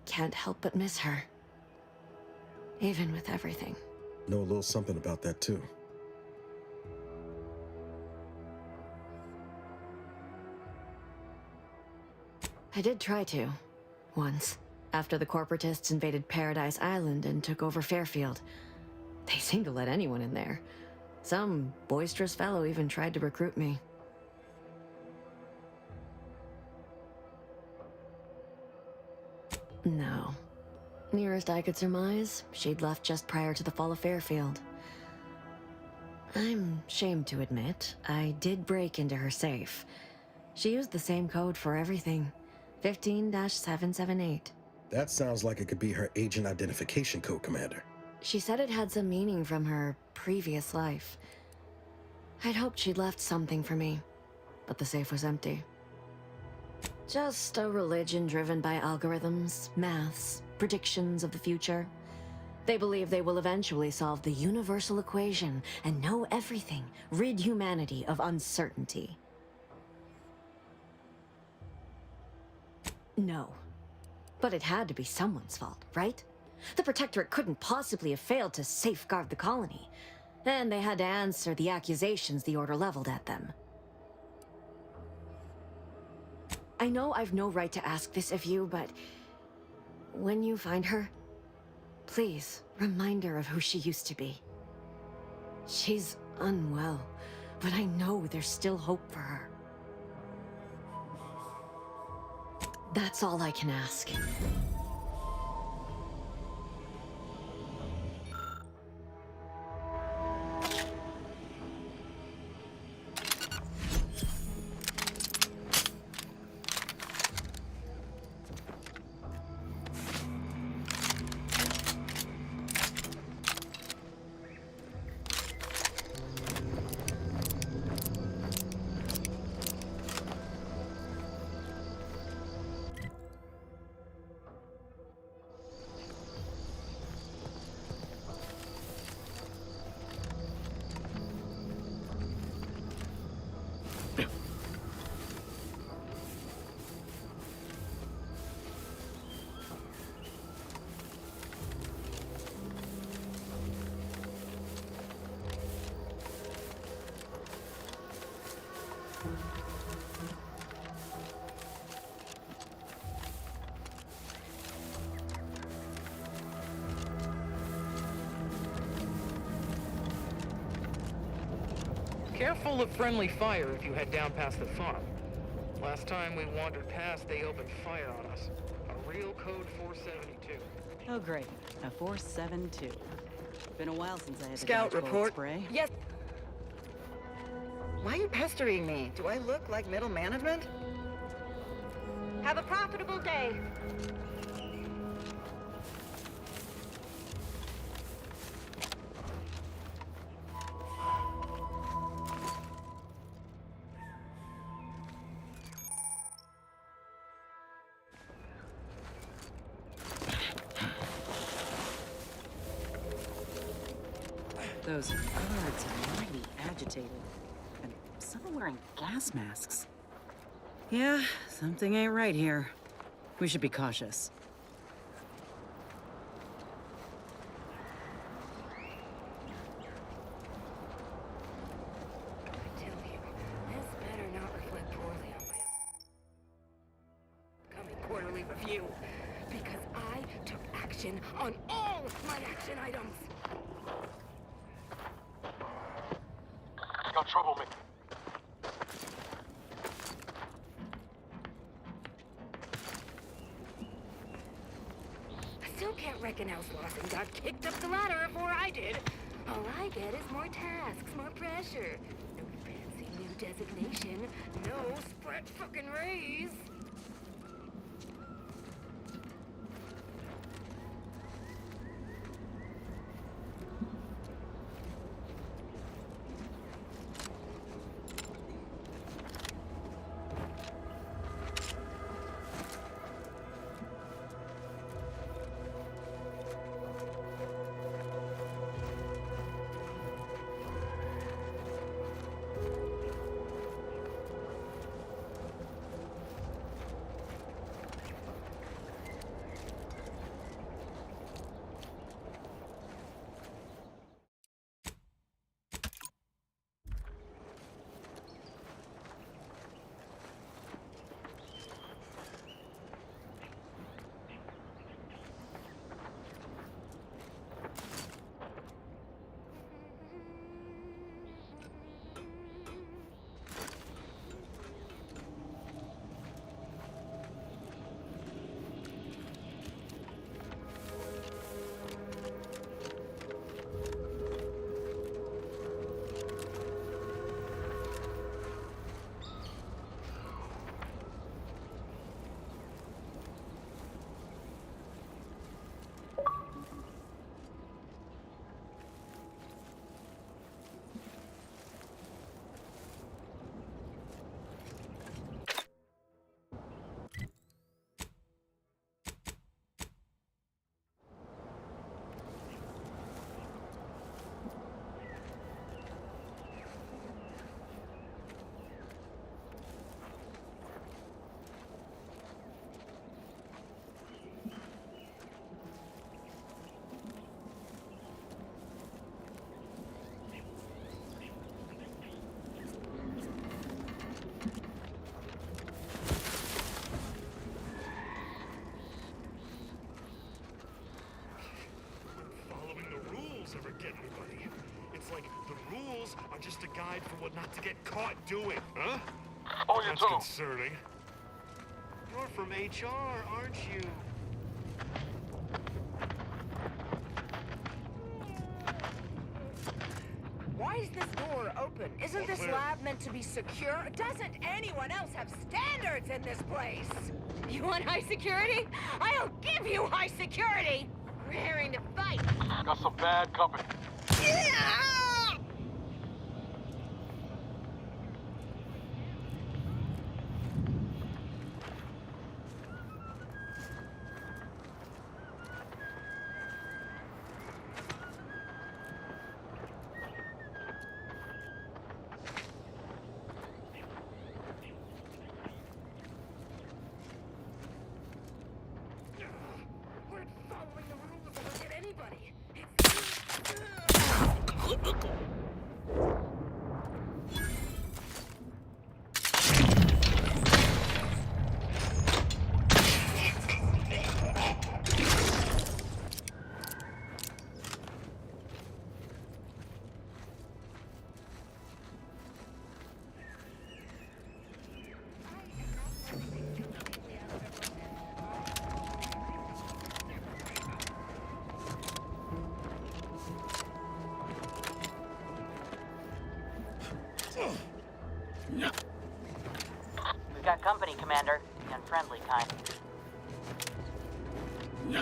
[SPEAKER 20] can't help but miss her. Even with everything.
[SPEAKER 2] Know a little something about that too.
[SPEAKER 20] I did try to, once. After the corporatists invaded Paradise Island and took over Fairfield. They seemed to let anyone in there. Some boisterous fellow even tried to recruit me. No. Nearest I could surmise, she'd left just prior to the fall of Fairfield. I'm ashamed to admit, I did break into her safe. She used the same code for everything. 15-778.
[SPEAKER 2] That sounds like it could be her agent identification code, Commander.
[SPEAKER 20] She said it had some meaning from her previous life. I'd hoped she'd left something for me, but the safe was empty. Just a religion driven by algorithms, maths, predictions of the future. They believe they will eventually solve the universal equation and know everything, rid humanity of uncertainty. No. But it had to be someone's fault, right? The Protectorate couldn't possibly have failed to safeguard the colony. And they had to answer the accusations the Order leveled at them. I know I've no right to ask this of you, but... when you find her, please remind her of who she used to be. She's unwell, but I know there's still hope for her. That's all I can ask.
[SPEAKER 16] Careful of friendly fire if you head down past the farm. Last time we wandered past, they opened fire on us. A real code 472.
[SPEAKER 12] Oh, great. A 472. Been a while since I had
[SPEAKER 21] Scout
[SPEAKER 12] to dodge bullet
[SPEAKER 21] report.
[SPEAKER 12] spray.
[SPEAKER 21] Yes. Why are you pestering me? Do I look like middle management?
[SPEAKER 13] Have a profitable day.
[SPEAKER 12] Those guards are mighty agitated. And some are wearing gas masks. Yeah, something ain't right here. We should be cautious.
[SPEAKER 21] I tell you, this better not reflect poorly on my coming quarterly review. Because I took action on all my action items.
[SPEAKER 2] Got trouble, man.
[SPEAKER 21] I still can't reckon how Slauson got kicked up the ladder before I did. All I get is more tasks, more pressure. No fancy new designation, no spread fucking raise.
[SPEAKER 2] Ever get anybody. It's like the rules are just a guide for what not to get caught doing, huh? Oh, you too. That's concerning. You're from HR, aren't you?
[SPEAKER 21] Why is this door open? Isn't this lab meant to be secure? Doesn't anyone else have standards in this place? You want high security? I'll give you high security! Raring to fight!
[SPEAKER 2] Got some bad company.
[SPEAKER 21] Yeah! We're following the rules that will get anybody.
[SPEAKER 13] Commander. The unfriendly kind.
[SPEAKER 2] Yeah.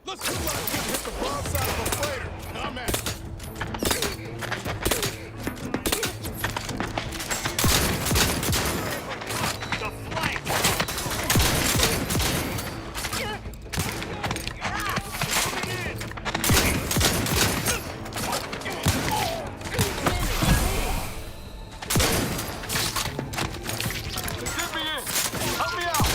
[SPEAKER 2] Let's see what I can hit the broadside of a freighter. I'm at it. The flank! Get me in! Help me out!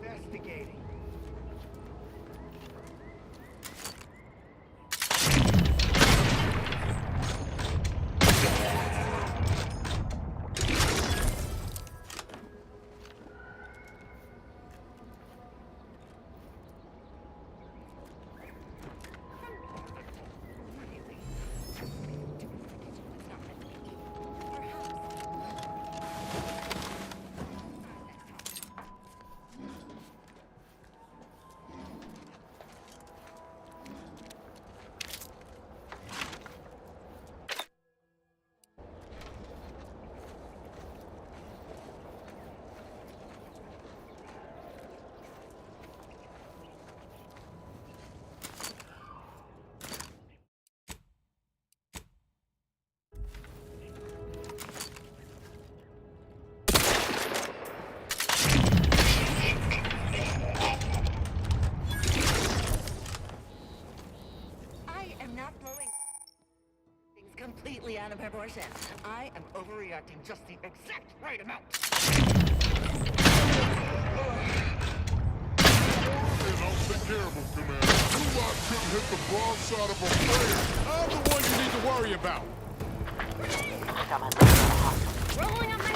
[SPEAKER 2] Investigating.
[SPEAKER 3] I am not blowing things completely out of proportion. I am overreacting just the exact right amount.
[SPEAKER 2] Don't take care of him, Commander. Who I couldn't hit the broadside of a freighter? I'm the one you need to worry about.
[SPEAKER 3] Rolling up my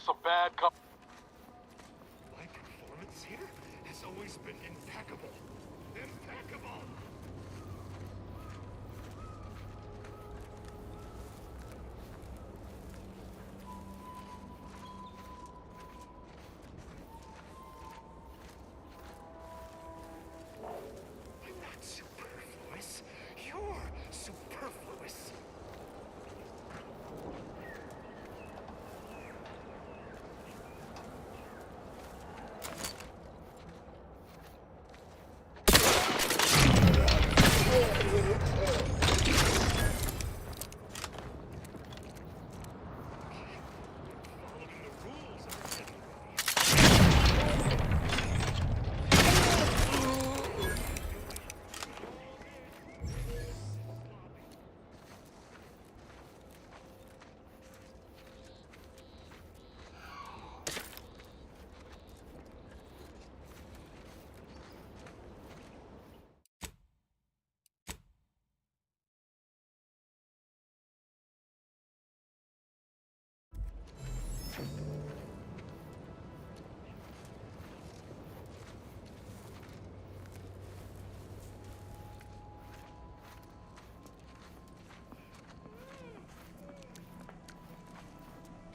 [SPEAKER 5] some bad co-
[SPEAKER 2] My performance here has always been impeccable. Impeccable! I'm not superfluous. You're superfluous.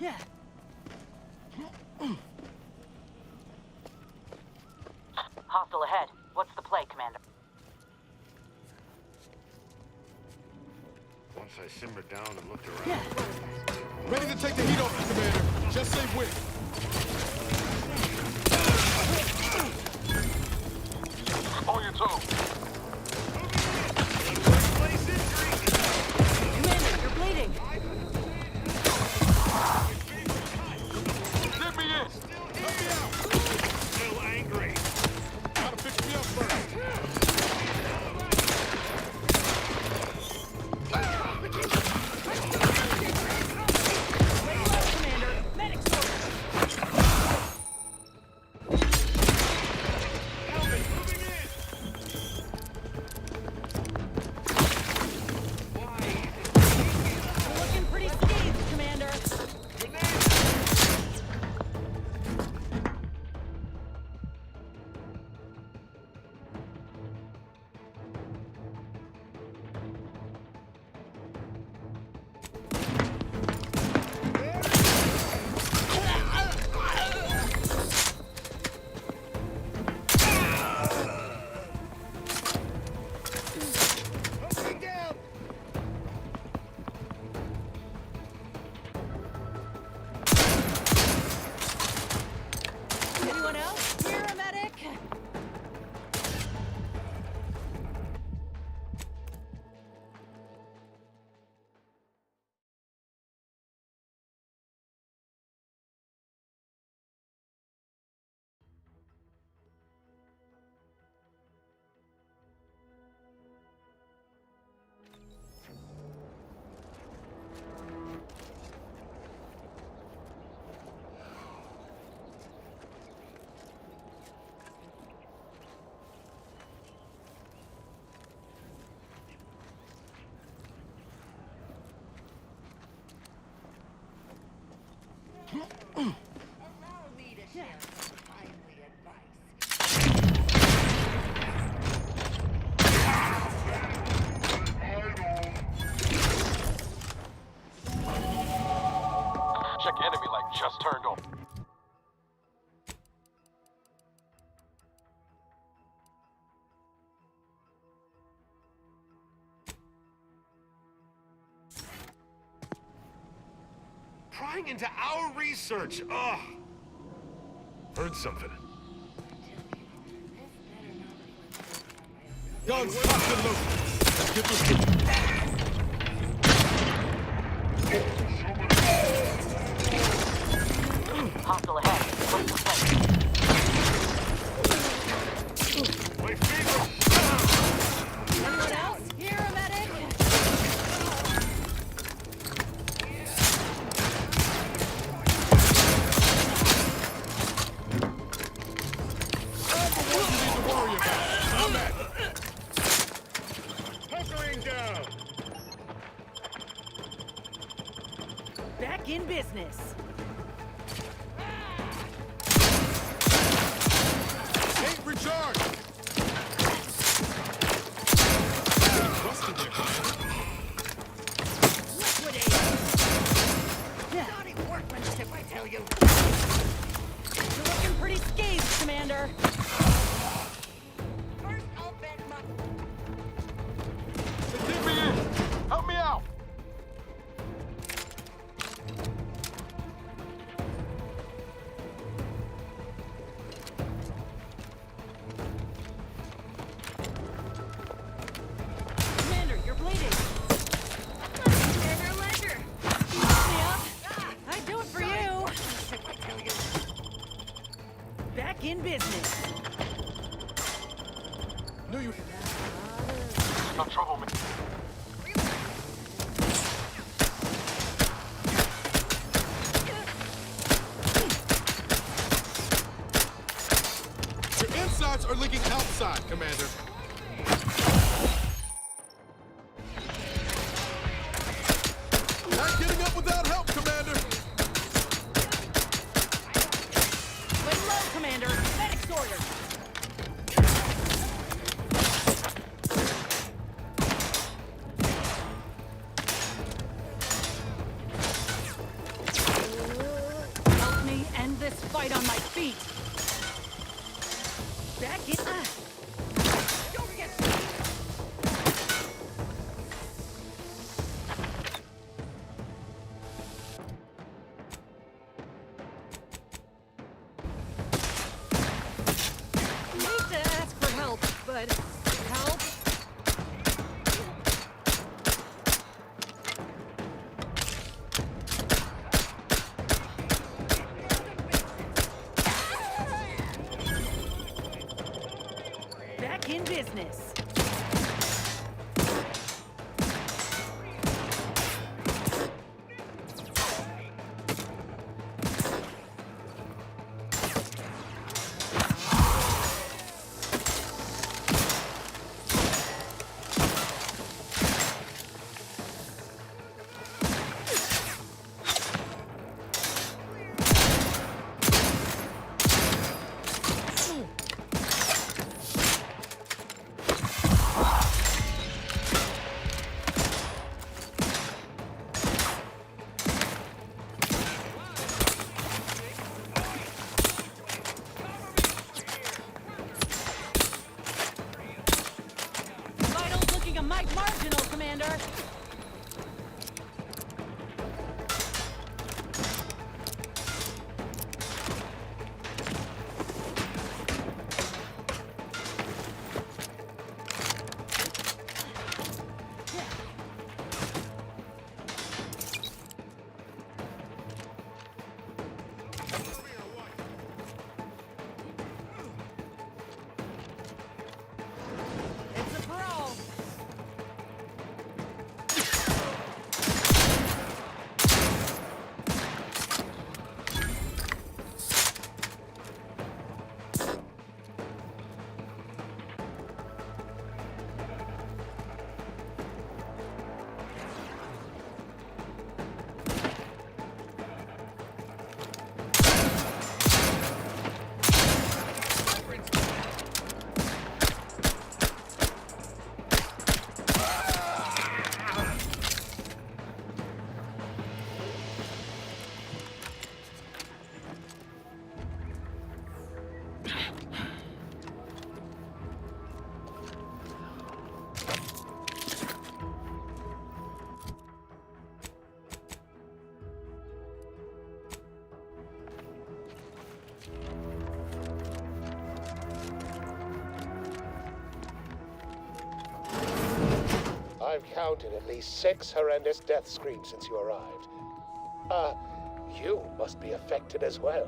[SPEAKER 11] Yeah.
[SPEAKER 22] Hostile ahead. What's the play, Commander?
[SPEAKER 2] Once I simmered down and looked around. Ready to take the heat off you, Commander. Just say when.
[SPEAKER 5] On your toes.
[SPEAKER 11] Commander, you're bleeding.
[SPEAKER 5] Get me in.
[SPEAKER 2] Still angry. Gotta fix me up first.
[SPEAKER 11] Commander, medics order. You're looking pretty scathed, Commander. Anyone else? Here, a medic?
[SPEAKER 5] Check enemy light just turned on.
[SPEAKER 2] Prying into our research. Ugh. Heard something. Guns locked and loaded. Let's get this moving.
[SPEAKER 22] Hostile ahead. What's the play?
[SPEAKER 2] My favorite.
[SPEAKER 11] Anyone else? Here, a medic? Back in business. Commander.
[SPEAKER 3] First, I'll bend my...
[SPEAKER 5] Keep me in! Help me out!
[SPEAKER 11] Commander, you're bleeding.
[SPEAKER 21] Commander Ledger.
[SPEAKER 11] Me up. I'd do it for you. Back in business.
[SPEAKER 5] Knew you... No trouble, man.
[SPEAKER 2] Your insides are leaking outside, Commander. Not getting up without help, Commander.
[SPEAKER 11] Lay low, Commander. Medic's ordered. Help me end this fight on my feet. Back in. Don't get. Hate to ask for help, but help. Back in business. Vitals looking a mite marginal, Commander. It's a brawl.
[SPEAKER 17] I've counted at least 6 horrendous death screams since you arrived. You must be affected as well.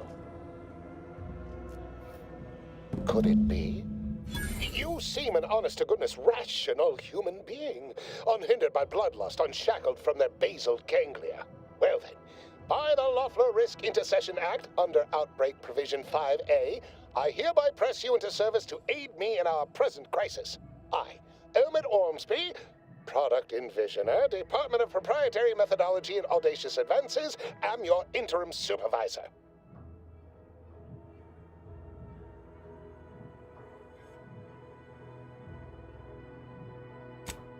[SPEAKER 17] Could it be? You seem an honest-to-goodness rational human being, unhindered by bloodlust, unshackled from their basal ganglia. Well then, by the Loeffler Risk Intercession Act, under Outbreak Provision 5A, I hereby press you into service to aid me in our present crisis. I, Elmet Ormsby, Product Envisioner, Department of Proprietary Methodology and Audacious Advances, am your interim supervisor.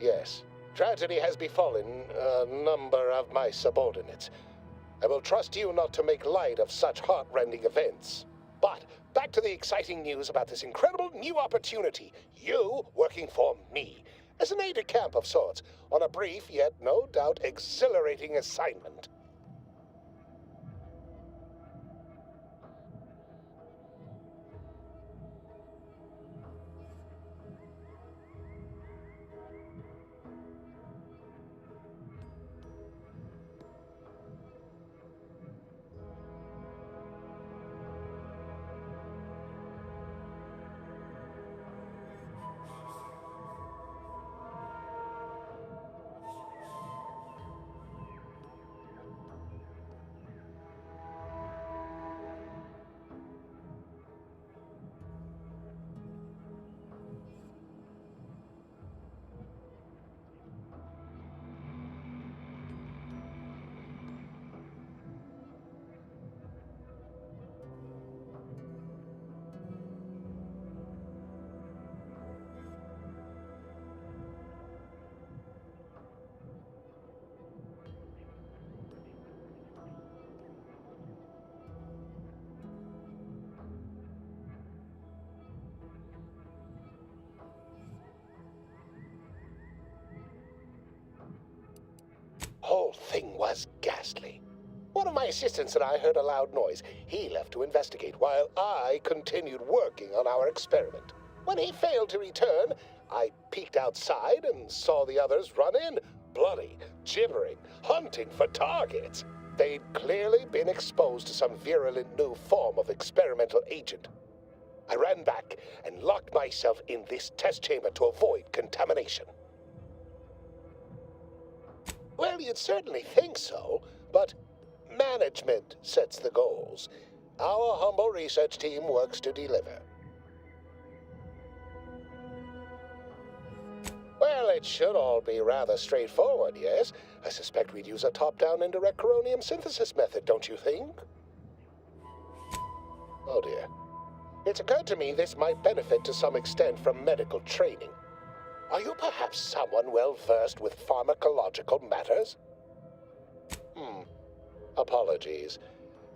[SPEAKER 17] Yes, tragedy has befallen a number of my subordinates. I will trust you not to make light of such heart-rending events.
[SPEAKER 7] But back to the exciting news about this incredible new opportunity. You working for me, as an aide-de-camp of sorts, on a brief yet no doubt exhilarating assignment. Whole thing was ghastly. One of my assistants and I heard a loud noise. He left to investigate while I continued working on our experiment. When he failed to return, I peeked outside and saw the others run in, bloody, gibbering, hunting for targets. They'd clearly been exposed to some virulent new form of experimental agent. I ran back and locked myself in this test chamber to avoid contamination. Well, you'd certainly think so, but management sets the goals. Our humble research team works to deliver. Well, it should all be rather straightforward, yes? I suspect we'd use a top-down indirect coronium synthesis method, don't you think? Oh dear. It's occurred to me this might benefit to some extent from medical training. Are you perhaps someone well-versed with pharmacological matters? Apologies.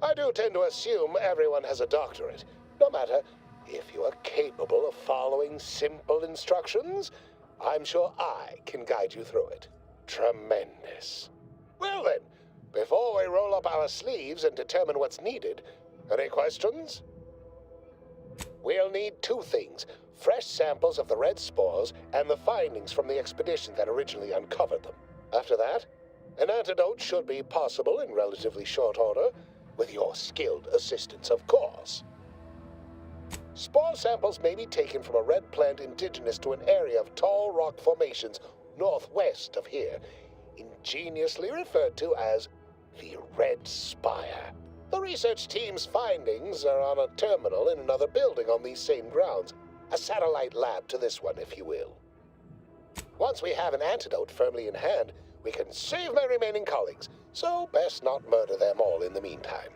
[SPEAKER 7] I do tend to assume everyone has a doctorate. No matter, if you are capable of following simple instructions, I'm sure I can guide you through it. Tremendous. Well then, before we roll up our sleeves and determine what's needed, any questions? We'll need two things: fresh samples of the red spores and the findings from the expedition that originally uncovered them. After that, an antidote should be possible in relatively short order, with your skilled assistance, of course. Spore samples may be taken from a red plant indigenous to an area of tall rock formations northwest of here, ingeniously referred to as the Red Spire. The research team's findings are on a terminal in another building on these same grounds, a satellite lab to this one, if you will. Once we have an antidote firmly in hand, we can save my remaining colleagues, so best not murder them all in the meantime.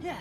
[SPEAKER 11] Yeah.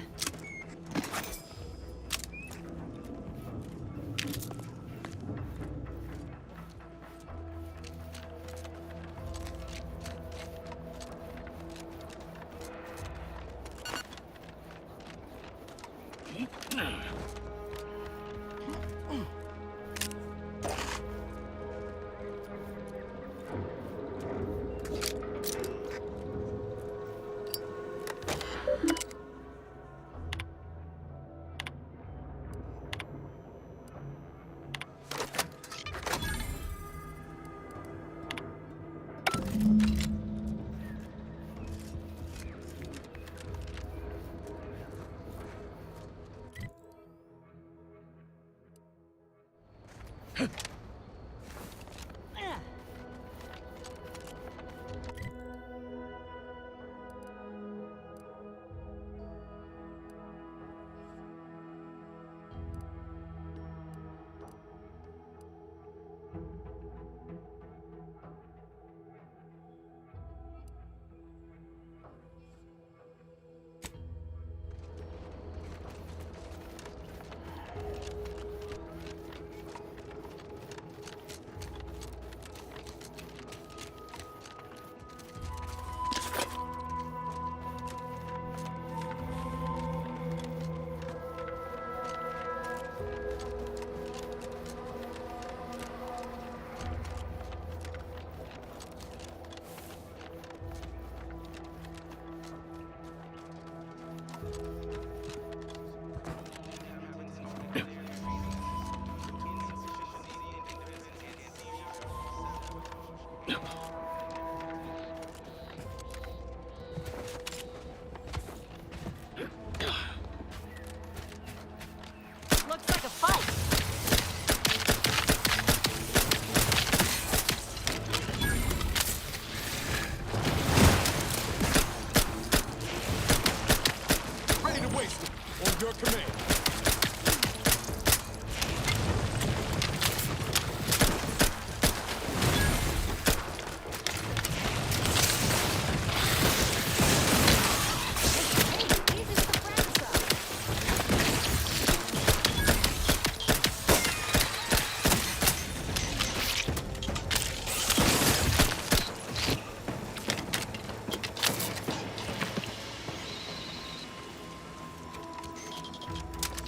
[SPEAKER 2] your command.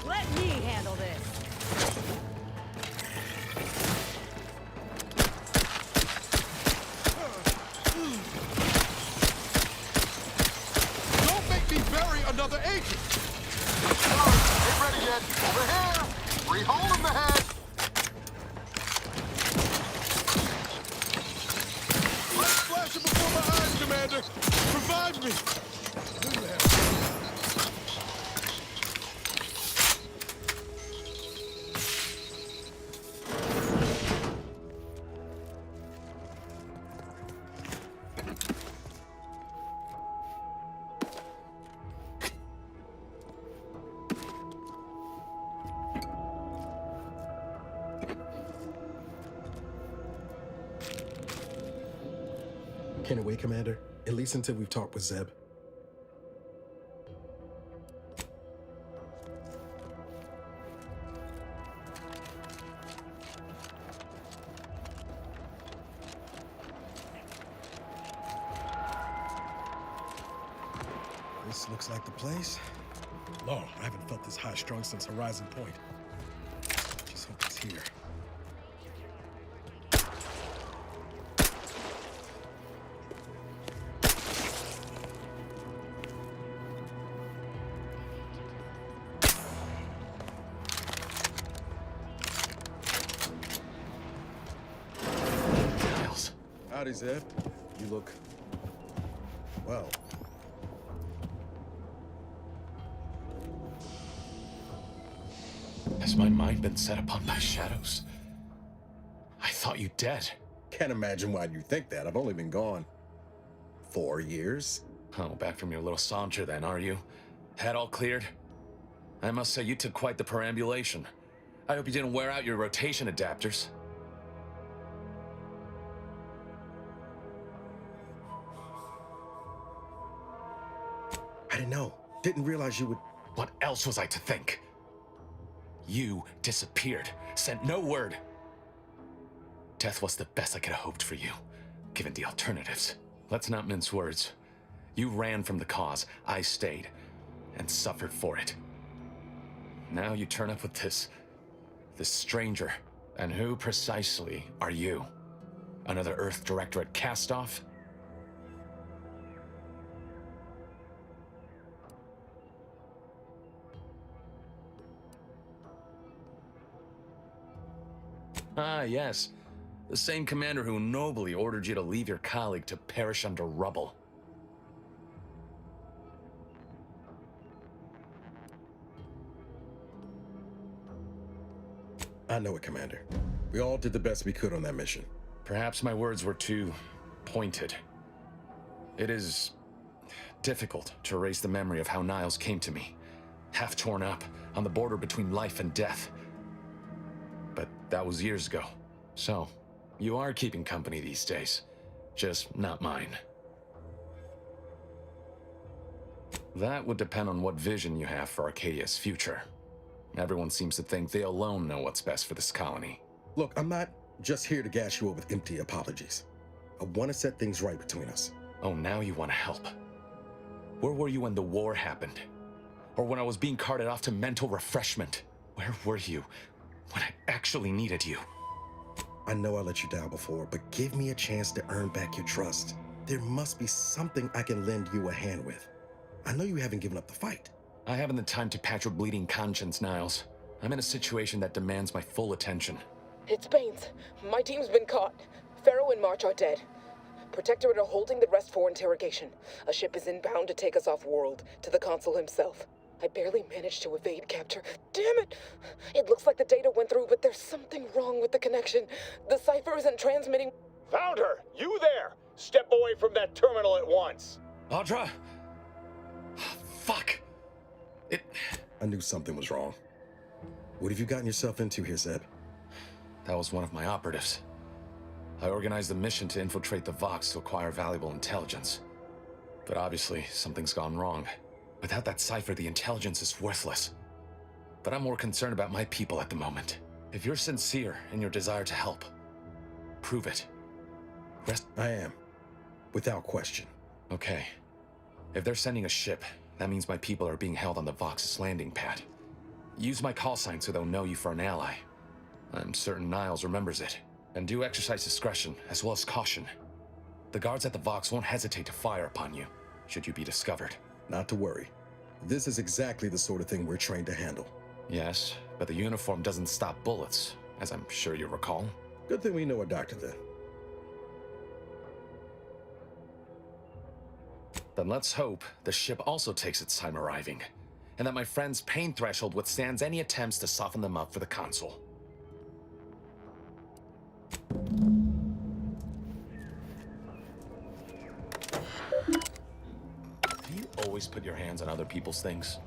[SPEAKER 11] Let me handle this.
[SPEAKER 2] Don't make me bury another agent!
[SPEAKER 5] Ain't ready yet. Over here! Re-hold him the head!
[SPEAKER 2] Let's flash it before my eyes, Commander! Revive me! Can't wait, Commander. At least until we've talked with Zeb. This looks like the place. Lord, I haven't felt this high-strung since Horizon Point. Just hope it's here. Howdy, Zeb. You look... well.
[SPEAKER 6] Has my mind been set upon by shadows? I thought you dead.
[SPEAKER 2] Can't imagine why you think that. I've only been gone 4 years.
[SPEAKER 6] Oh, back from your little saunter then, are you? Head all cleared? I must say you took quite the perambulation. I hope you didn't wear out your rotation adapters.
[SPEAKER 2] I didn't know. Didn't realize you would...
[SPEAKER 6] What else was I to think? You disappeared, sent no word. Death was the best I could have hoped for you, given the alternatives. Let's not mince words. You ran from the cause, I stayed, and suffered for it. Now you turn up with this stranger. And who precisely are you? Another Earth Directorate cast-off? Ah, yes. The same commander who nobly ordered you to leave your colleague to perish under rubble.
[SPEAKER 2] I know it, Commander. We all did the best we could on that mission.
[SPEAKER 6] Perhaps my words were too pointed. It is difficult to erase the memory of how Niles came to me, half torn up, on the border between life and death. But that was years ago. So, you are keeping company these days. Just not mine. That would depend on what vision you have for Arcadia's future. Everyone seems to think they alone know what's best for this colony.
[SPEAKER 2] Look, I'm not just here to gas you up with empty apologies. I want to set things right between us.
[SPEAKER 6] Oh, now you want to help. Where were you when the war happened? Or when I was being carted off to mental refreshment? Where were you when I actually needed you?
[SPEAKER 2] I know I let you down before, but give me a chance to earn back your trust. There must be something I can lend you a hand with. I know you haven't given up the fight.
[SPEAKER 6] I haven't the time to patch your bleeding conscience, Niles. I'm in a situation that demands my full attention.
[SPEAKER 8] It's Baines. My team's been caught. Pharaoh and March are dead. Protectorate are holding the rest for interrogation. A ship is inbound to take us off-world, to the Consul himself. I barely managed to evade capture. Damn it! It looks like the data went through, but there's something wrong with the connection. The cipher isn't transmitting...
[SPEAKER 14] Found her! You there! Step away from that terminal at once!
[SPEAKER 6] Audra! Fuck!
[SPEAKER 2] I I knew something was wrong. What have you gotten yourself into here, Zeb?
[SPEAKER 6] That was one of my operatives. I organized a mission to infiltrate the Vox to acquire valuable intelligence. But obviously, something's gone wrong. Without that cipher, the intelligence is worthless. But I'm more concerned about my people at the moment. If you're sincere in your desire to help, prove it.
[SPEAKER 2] I am. Without question.
[SPEAKER 6] Okay. If they're sending a ship, that means my people are being held on the Vox's landing pad. Use my call sign so they'll know you for an ally. I'm certain Niles remembers it. And do exercise discretion, as well as caution. The guards at the Vox won't hesitate to fire upon you, should you be discovered.
[SPEAKER 2] Not to worry. This is exactly the sort of thing we're trained to handle.
[SPEAKER 6] Yes, but the uniform doesn't stop bullets, as I'm sure you recall.
[SPEAKER 2] Good thing we know a doctor then.
[SPEAKER 6] Then let's hope the ship also takes its time arriving, and that my friend's pain threshold withstands any attempts to soften them up for the console. Do you always put your hands on other people's things?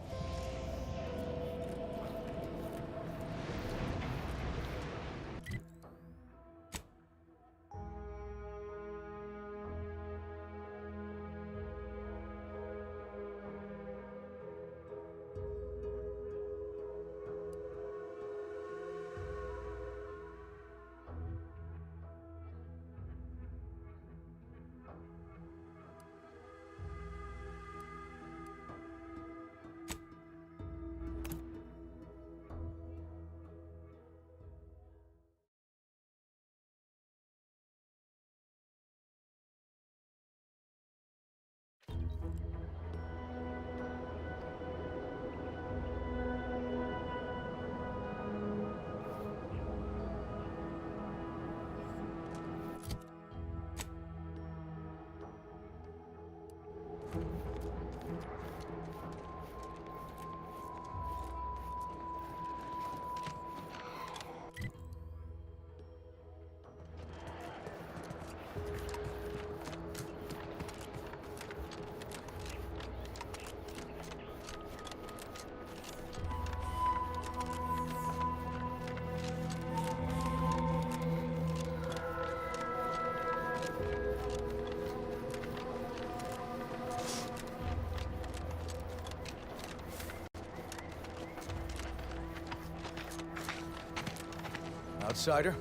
[SPEAKER 9] Outsider?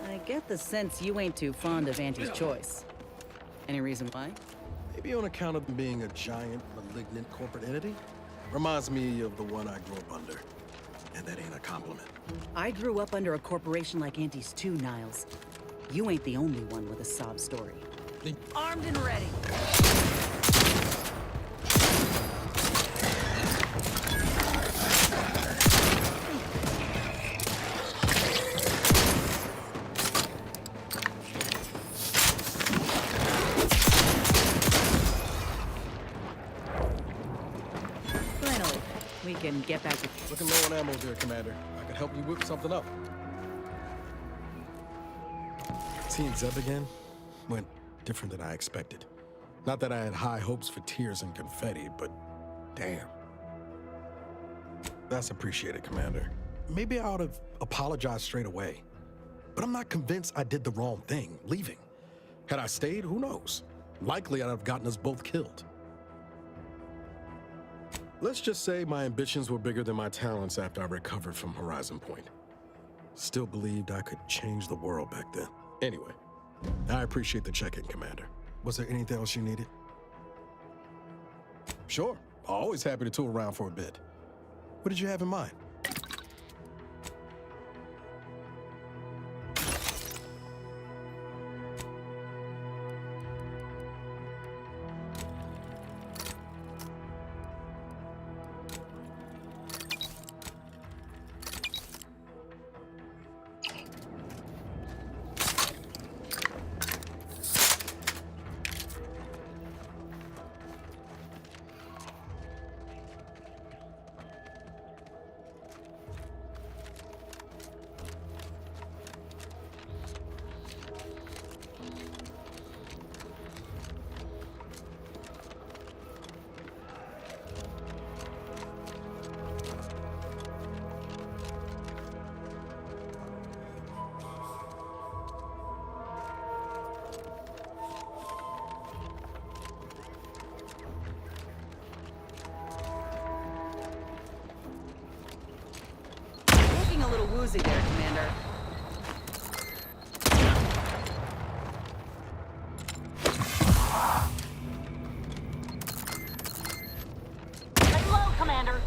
[SPEAKER 12] I get the sense you ain't too fond of Auntie's choice. Any reason why?
[SPEAKER 2] Maybe on account of being a giant, malignant corporate entity. Reminds me of the one I grew up under. And that ain't a compliment.
[SPEAKER 12] I grew up under a corporation like Auntie's too, Niles. You ain't the only one with a sob story.
[SPEAKER 11] Armed and ready.
[SPEAKER 12] Finally, we can get back to...
[SPEAKER 2] Looking low on ammo there, Commander. I could help you whip something up. Seeing Zeb again went different than I expected. Not that I had high hopes for tears and confetti, but damn. That's appreciated, Commander. Maybe I ought to apologize straight away. But I'm not convinced I did the wrong thing, leaving. Had I stayed, who knows? Likely I'd have gotten us both killed. Let's just say my ambitions were bigger than my talents after I recovered from Horizon Point. Still believed I could change the world back then. Anyway, I appreciate the check-in, Commander. Was there anything else you needed? Sure. Always happy to tool around for a bit. What did you have in mind?
[SPEAKER 12] Woozy there, Commander.
[SPEAKER 22] Lay low, Commander.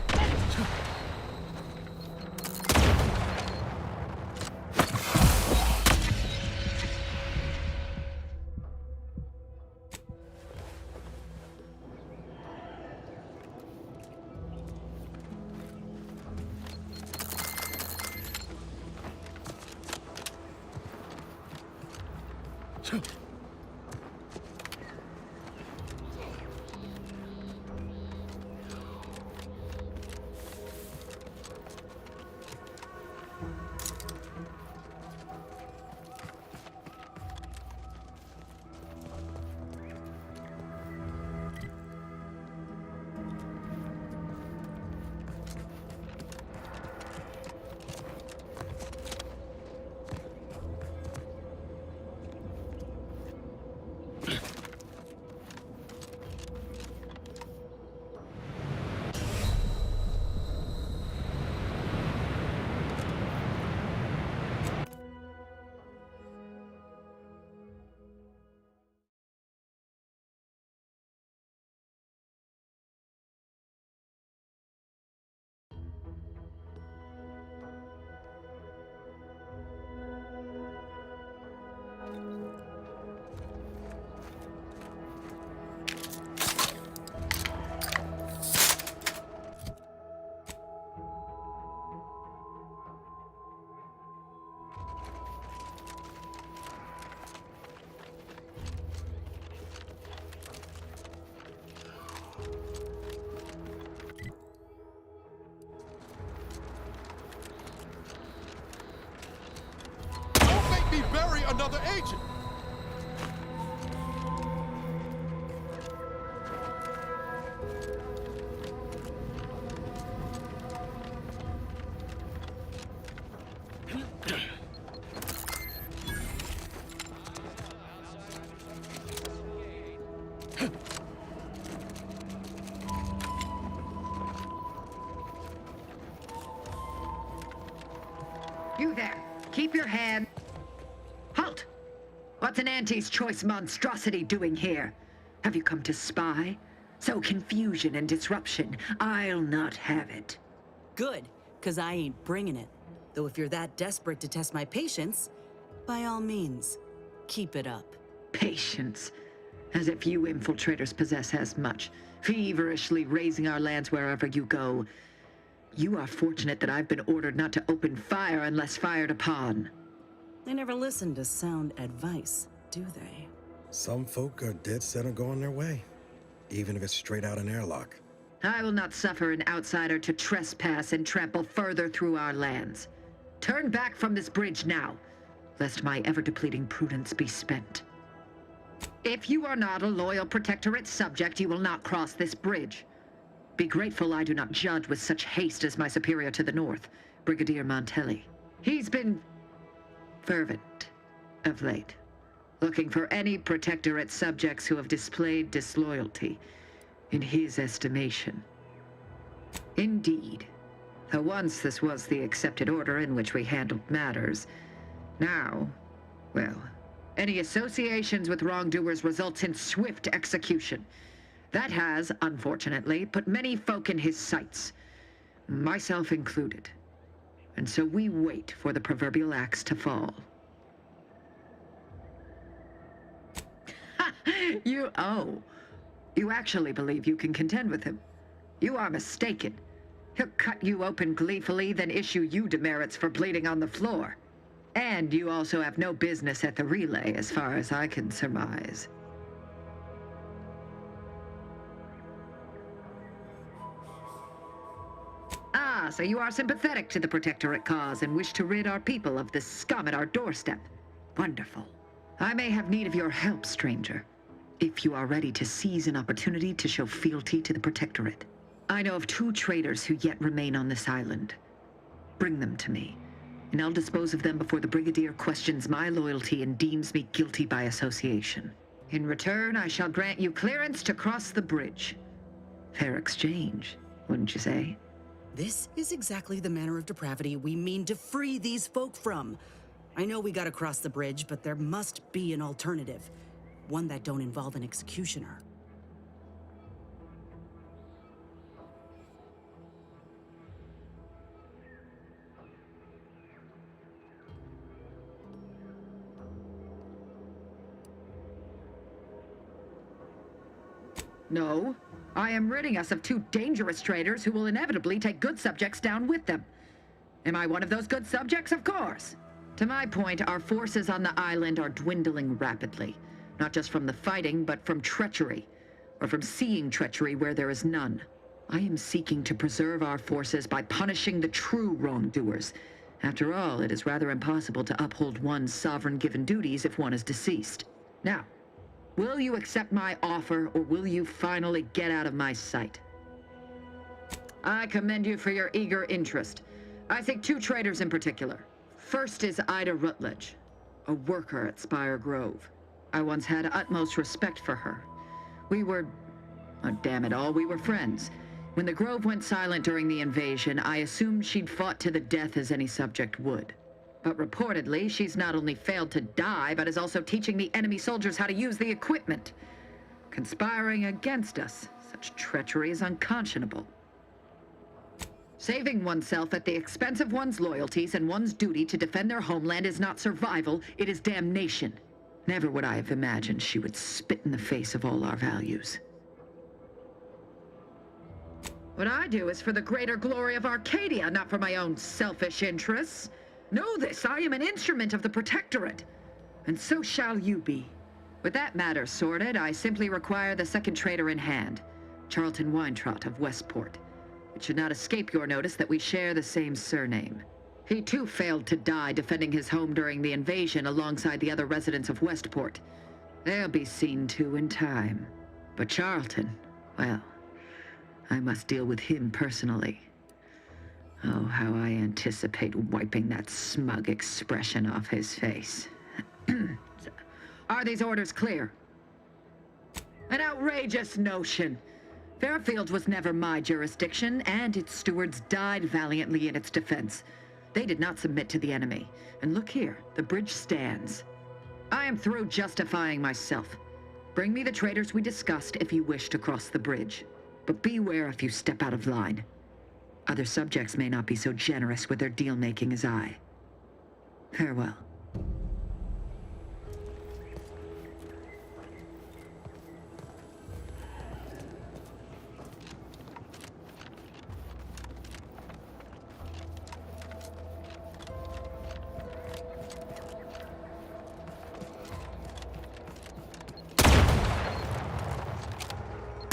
[SPEAKER 2] Don't make me bury another agent!
[SPEAKER 10] You there! Keep your hand... Halt! What's an Auntie's choice monstrosity doing here? Have you come to spy? So confusion and disruption, I'll not have it.
[SPEAKER 12] Good, 'cause I ain't bringing it. Though if you're that desperate to test my patience, by all means, keep it up.
[SPEAKER 10] Patience. As if you infiltrators possess as much, feverishly raising our lands wherever you go. You are fortunate that I've been ordered not to open fire unless fired upon.
[SPEAKER 12] They never listen to sound advice, do they?
[SPEAKER 2] Some folk are dead set on going their way, even if it's straight out an airlock.
[SPEAKER 10] I will not suffer an outsider to trespass and trample further through our lands. Turn back from this bridge now, lest my ever-depleting prudence be spent. If you are not a loyal Protectorate subject, you will not cross this bridge. Be grateful I do not judge with such haste as my superior to the north, Brigadier Montelli. He's been fervent of late, looking for any Protectorate subjects who have displayed disloyalty in his estimation. Indeed, though once this was the accepted order in which we handled matters, now, well, any associations with wrongdoers results in swift execution. That has, unfortunately, put many folk in his sights, myself included. And so we wait for the proverbial axe to fall. You actually believe you can contend with him. You are mistaken. He'll cut you open gleefully, then issue you demerits for bleeding on the floor. And you also have no business at the relay, as far as I can surmise. Ah, so you are sympathetic to the Protectorate cause and wish to rid our people of this scum at our doorstep. Wonderful. I may have need of your help, stranger, if you are ready to seize an opportunity to show fealty to the Protectorate. I know of 2 traitors who yet remain on this island. Bring them to me, and I'll dispose of them before the Brigadier questions my loyalty and deems me guilty by association. In return, I shall grant you clearance to cross the bridge. Fair exchange, wouldn't you say?
[SPEAKER 12] This is exactly the manner of depravity we mean to free these folk from. I know we gotta cross the bridge, but there must be an alternative. One that don't involve an executioner.
[SPEAKER 10] No. I am ridding us of two dangerous traitors who will inevitably take good subjects down with them. Am I one of those good subjects? Of course. To my point, our forces on the island are dwindling rapidly. Not just from the fighting, but from treachery. Or from seeing treachery where there is none. I am seeking to preserve our forces by punishing the true wrongdoers. After all, it is rather impossible to uphold one's sovereign-given duties if one is deceased. Now, will you accept my offer, or will you finally get out of my sight? I commend you for your eager interest. I think two traitors in particular. First is Ida Rutledge, a worker at Spire Grove. I once had utmost respect for her. We were... oh, damn it all, we were friends. When the Grove went silent during the invasion, I assumed she'd fought to the death as any subject would. But reportedly, she's not only failed to die, but is also teaching the enemy soldiers how to use the equipment. Conspiring against us. Such treachery is unconscionable. Saving oneself at the expense of one's loyalties and one's duty to defend their homeland is not survival, it is damnation. Never would I have imagined she would spit in the face of all our values. What I do is for the greater glory of Arcadia, not for my own selfish interests. Know this, I am an instrument of the Protectorate, and so shall you be. With that matter sorted, I simply require the second traitor in hand, Charlton Weintraut of Westport. It should not escape your notice that we share the same surname. He too failed to die defending his home during the invasion alongside the other residents of Westport. They'll be seen to in time. But Charlton, well, I must deal with him personally. Oh, how I anticipate wiping that smug expression off his face. Are these orders clear? An outrageous notion. Fairfield was never my jurisdiction, and its stewards died valiantly in its defense. They did not submit to the enemy. And look here, the bridge stands. I am through justifying myself. Bring me the traitors we discussed if you wish to cross the bridge. But beware if you step out of line. Other subjects may not be so generous with their deal-making as I. Farewell.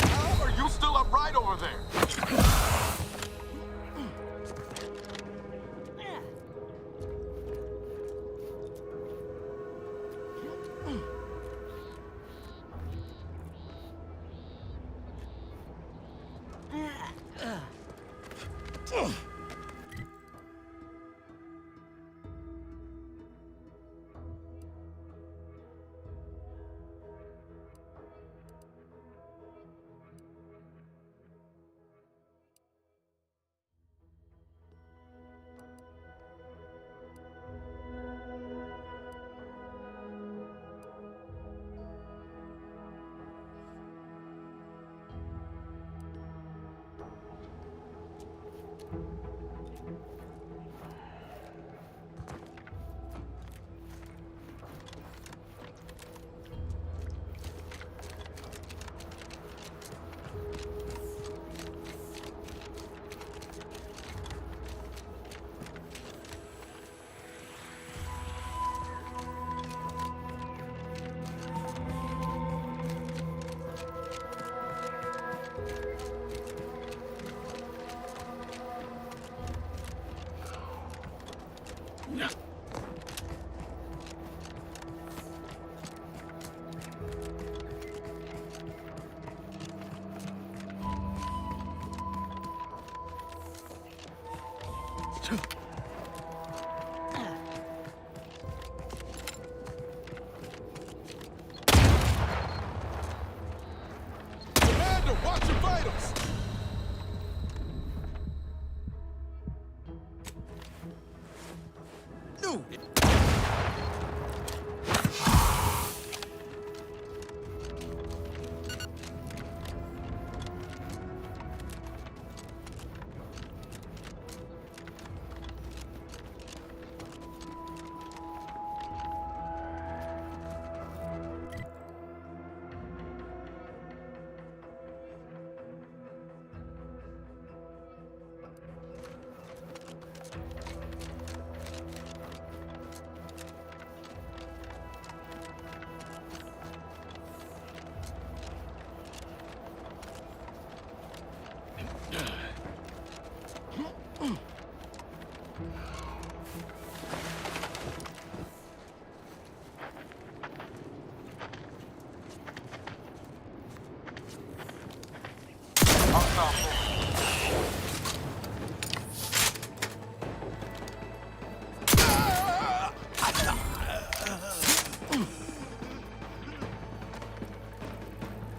[SPEAKER 5] How are you still upright over there?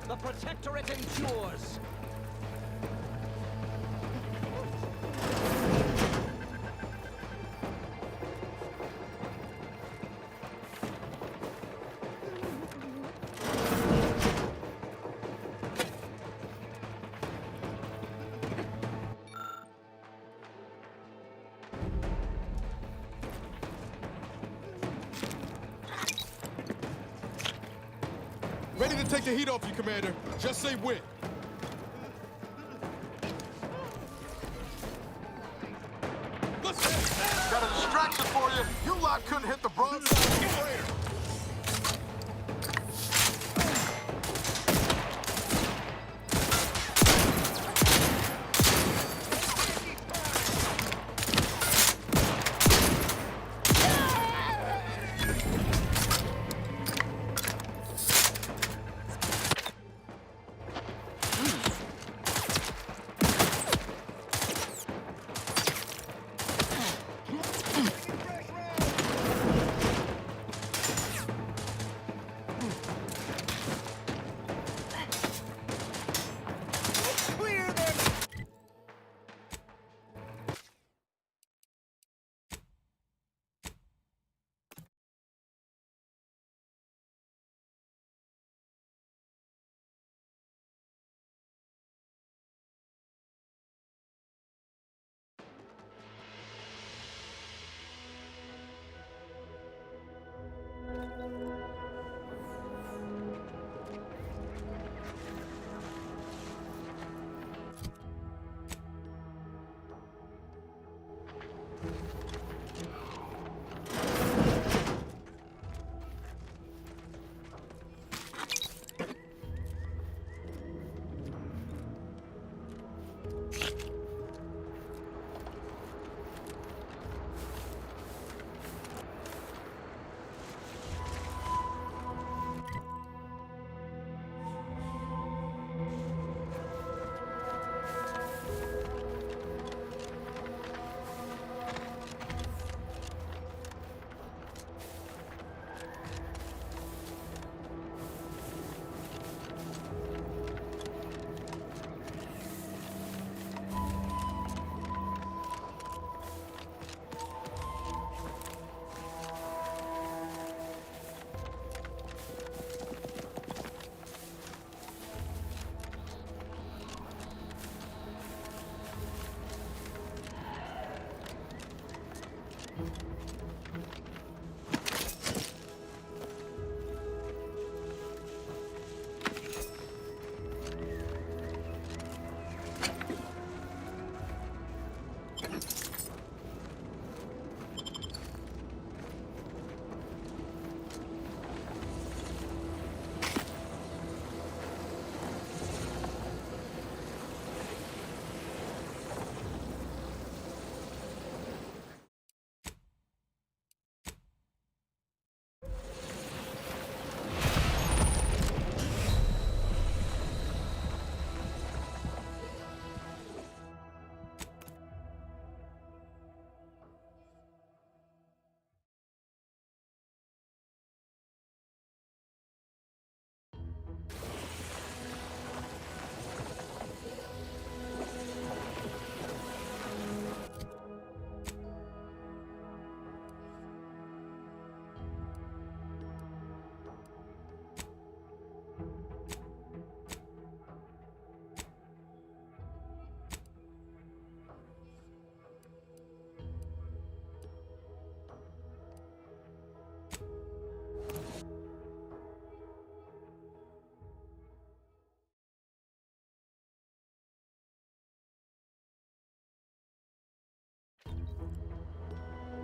[SPEAKER 1] The Protectorate endures.
[SPEAKER 2] Ready to take the heat off you, Commander. Just say when.
[SPEAKER 5] Got a distraction for you. You lot couldn't hit the broadside of the freighter.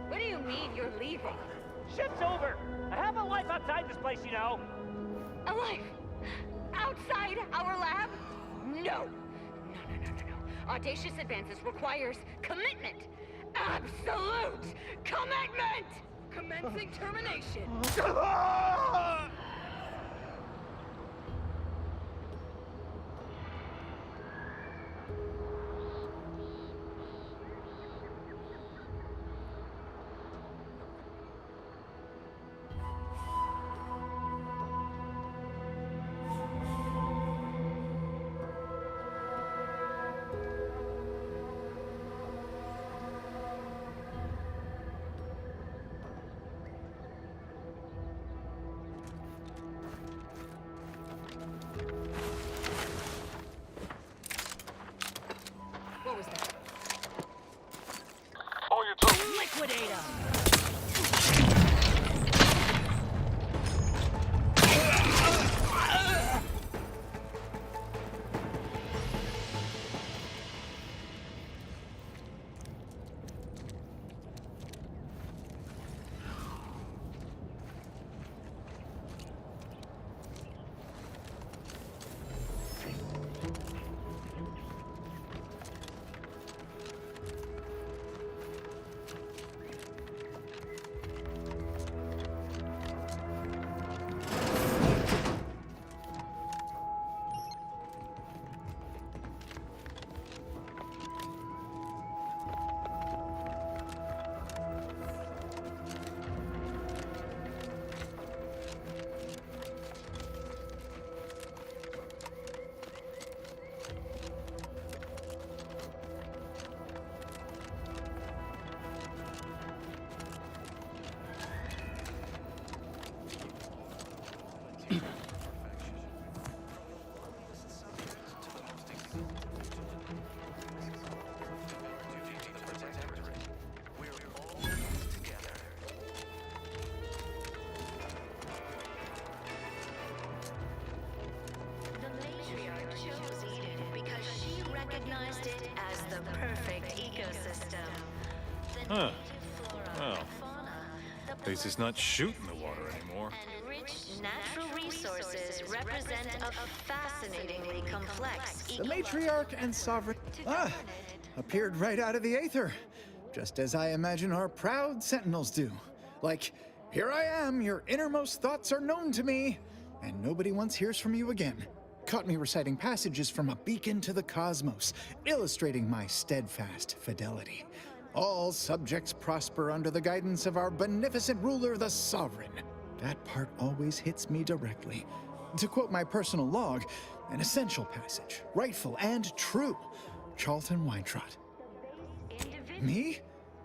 [SPEAKER 21] What do you mean you're leaving?
[SPEAKER 14] Shift's over. I have a life outside this place, you know.
[SPEAKER 21] A life? Outside our lab? No. Audacious advances requires commitment. Absolute commitment!
[SPEAKER 8] Commencing termination.
[SPEAKER 4] Huh. Well, at least it's not shooting the water anymore.
[SPEAKER 15] Rich natural resources represent a fascinatingly complex
[SPEAKER 23] The matriarch and sovereign appeared right out of the aether, just as I imagine our proud sentinels do. Like, here I am, your innermost thoughts are known to me, and nobody once hears from you again. Caught me reciting passages from a beacon to the cosmos, illustrating my steadfast fidelity. All subjects prosper under the guidance of our beneficent ruler, the sovereign. That part always hits me directly. To quote my personal log, an essential passage, rightful and true. Charlton Weintrott. Me?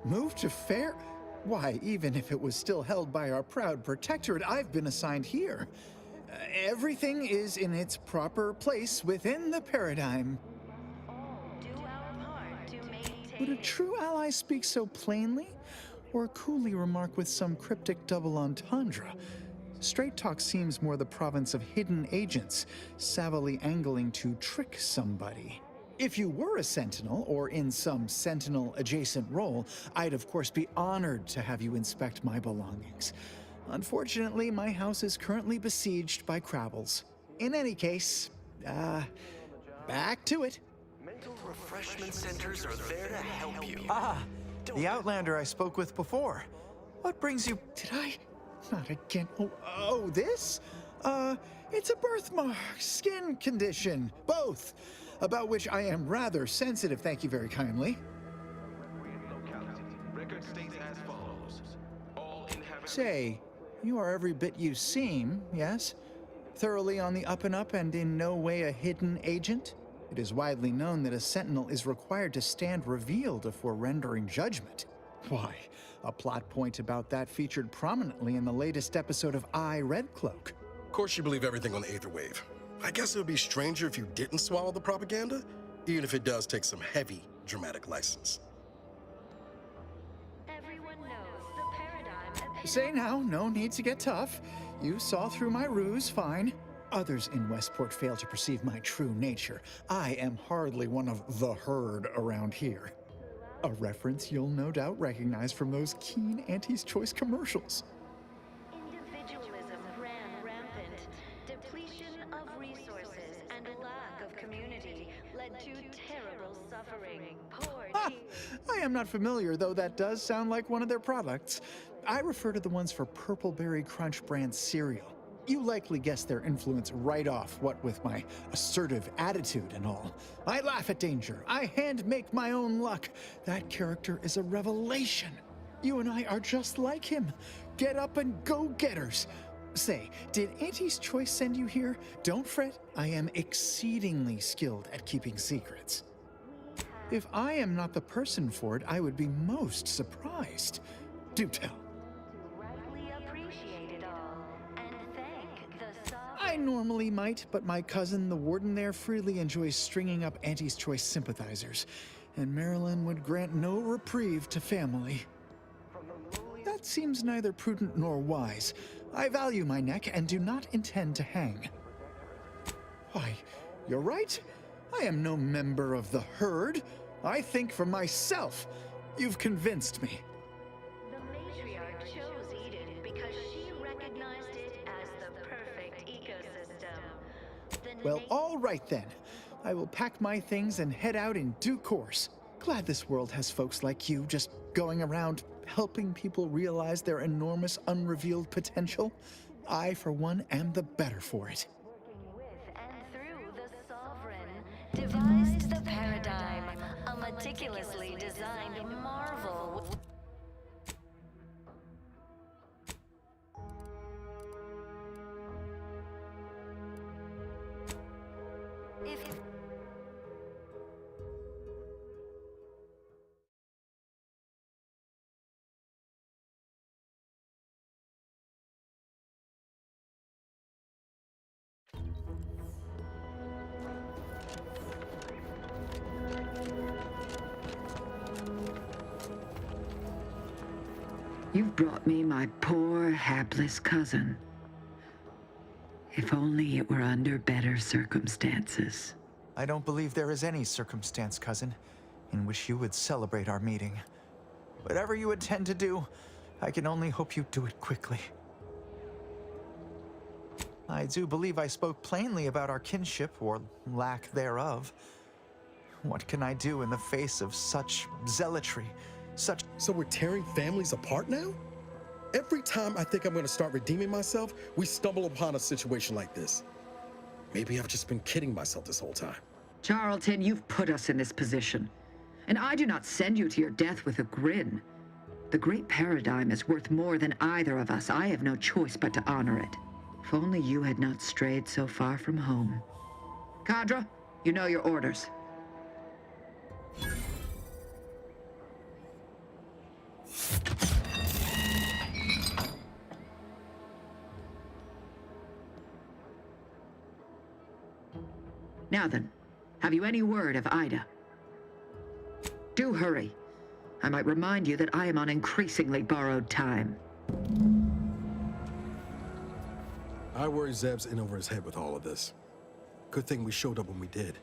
[SPEAKER 23] Moved to Fair? Why, even if it was still held by our proud protectorate, I've been assigned here. Everything is in its proper place within the paradigm. Would a true ally speak so plainly, or coolly remark with some cryptic double entendre? Straight talk seems more the province of hidden agents, savvily angling to trick somebody. If you were a sentinel, or in some sentinel-adjacent role, I'd of course be honored to have you inspect my belongings. Unfortunately, my house is currently besieged by Crabbles. In any case, back to it.
[SPEAKER 24] Mental refreshment centers are there to help you.
[SPEAKER 23] The Outlander I spoke with before. What brings you... Did I? Not again. Oh, this? It's a birthmark, skin condition, both, about which I am rather sensitive, thank you very kindly.
[SPEAKER 24] Record states as follows. All inhabitants...
[SPEAKER 23] Say, you are every bit you seem, yes? Thoroughly on the up and up and in no way a hidden agent? It is widely known that a sentinel is required to stand revealed before rendering judgment. Why, a plot point about that featured prominently in the latest episode of Red Cloak.
[SPEAKER 2] Of course you believe everything on the Aether Wave. I guess it would be stranger if you didn't swallow the propaganda, even if it does take some heavy dramatic license.
[SPEAKER 15] Everyone knows the paradigm.
[SPEAKER 23] Say now, no need to get tough. You saw through my ruse, fine. Others in Westport fail to perceive my true nature. I am hardly one of the herd around here. A reference you'll no doubt recognize from those keen Auntie's Choice commercials.
[SPEAKER 15] Individualism ran rampant. Depletion of resources and lack of community led to terrible suffering. Poor
[SPEAKER 23] I am not familiar, though that does sound like one of their products. I refer to the ones for Purpleberry Crunch brand cereal. You likely guessed their influence right off, what with my assertive attitude and all. I laugh at danger. I hand-make my own luck. That character is a revelation. You and I are just like him. Get up and go-getters. Say, did Auntie's Choice send you here? Don't fret. I am exceedingly skilled at keeping secrets. If I am not the person for it, I would be most surprised. Do tell. I normally might, but my cousin, the warden there, freely enjoys stringing up Auntie's Choice sympathizers, and Marilyn would grant no reprieve to family. That seems neither prudent nor wise. I value my neck and do not intend to hang. Why, you're right. I am no member of the herd. I think for myself. You've convinced me.
[SPEAKER 15] The matriarch chose Eden because she recognized it as the perfect ecosystem.
[SPEAKER 23] Well, all right then. I will pack my things and head out in due course. Glad this world has folks like you just going around helping people realize their enormous unrevealed potential. I, for one, am the better for it.
[SPEAKER 15] Devised the paradigm, a meticulously designed marvel.
[SPEAKER 10] You've brought me my poor, hapless cousin. If only it were under better circumstances.
[SPEAKER 23] I don't believe there is any circumstance, cousin, in which you would celebrate our meeting. Whatever you intend to do, I can only hope you do it quickly. I do believe I spoke plainly about our kinship, or lack thereof. What can I do in the face of such zealotry, such...
[SPEAKER 2] So we're tearing families apart now? Every time I think I'm going to start redeeming myself, we stumble upon a situation like this. Maybe I've just been kidding myself this whole time.
[SPEAKER 10] Charlton, you've put us in this position. And I do not send you to your death with a grin. The great paradigm is worth more than either of us. I have no choice but to honor it. If only you had not strayed so far from home. Cadre, you know your orders. Now then, have you any word of Ida? Do hurry. I might remind you that I am on increasingly borrowed time.
[SPEAKER 2] I worry Zeb's in over his head with all of this. Good thing we showed up when we did.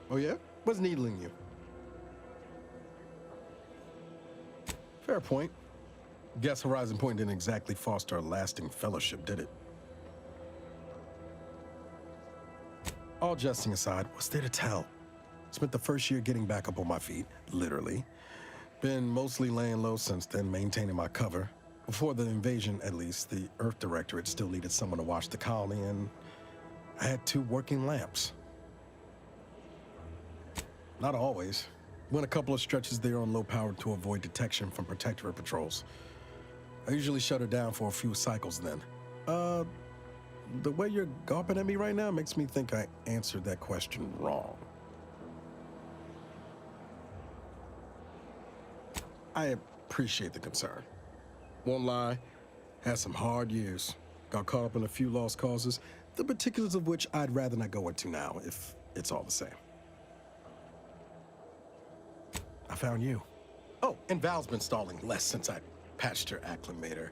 [SPEAKER 2] Oh yeah? What's needling you? Fair point. Guess Horizon Point didn't exactly foster a lasting fellowship, did it? All jesting aside, what's there to tell? Spent the first year getting back up on my feet, literally. Been mostly laying low since then, maintaining my cover. Before the invasion, at least, the Earth Directorate still needed someone to watch the colony, and I had 2 working lamps. Not always. Went a couple of stretches there on low power to avoid detection from Protectorate patrols. I usually shut her down for a few cycles then. The way you're gawping at me right now makes me think I answered that question wrong. I appreciate the concern. Won't lie, had some hard years. Got caught up in a few lost causes, the particulars of which I'd rather not go into now, if it's all the same. I found you. Oh, and Val's been stalling less since I patched her acclimator.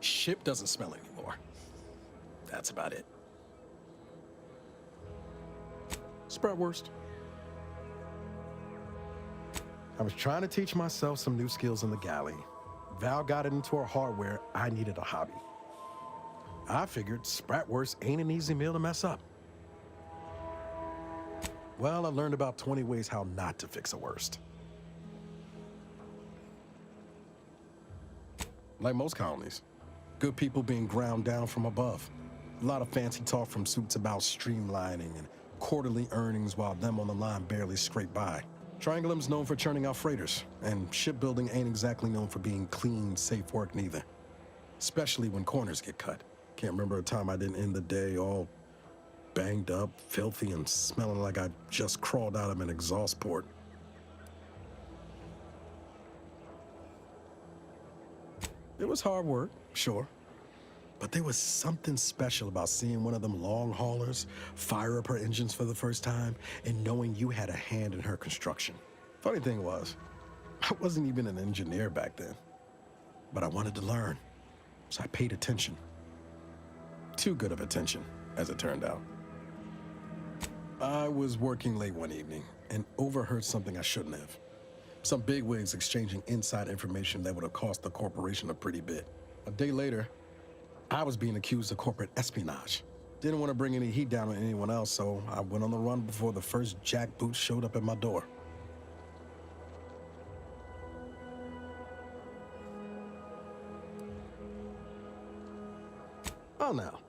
[SPEAKER 2] Ship doesn't smell anymore. That's about it. Spratwurst. I was trying to teach myself some new skills in the galley. Val got it into her hardware. I needed a hobby. I figured Spratwurst ain't an easy meal to mess up. Well, I learned about 20 ways how not to fix a worst. Like most colonies, good people being ground down from above. A lot of fancy talk from suits about streamlining and quarterly earnings while them on the line barely scrape by. Triangulum's known for churning out freighters, and shipbuilding ain't exactly known for being clean, safe work neither. Especially when corners get cut. Can't remember a time I didn't end the day all banged up, filthy, and smelling like I just crawled out of an exhaust port. It was hard work, sure. But there was something special about seeing one of them long haulers fire up her engines for the first time and knowing you had a hand in her construction. Funny thing was, I wasn't even an engineer back then. But I wanted to learn, so I paid attention. Too good of attention, as it turned out. I was working late one evening and overheard something I shouldn't have. Some bigwigs exchanging inside information that would have cost the corporation a pretty bit. A day later, I was being accused of corporate espionage. Didn't want to bring any heat down on anyone else, so I went on the run before the first jackboot showed up at my door. Oh, now,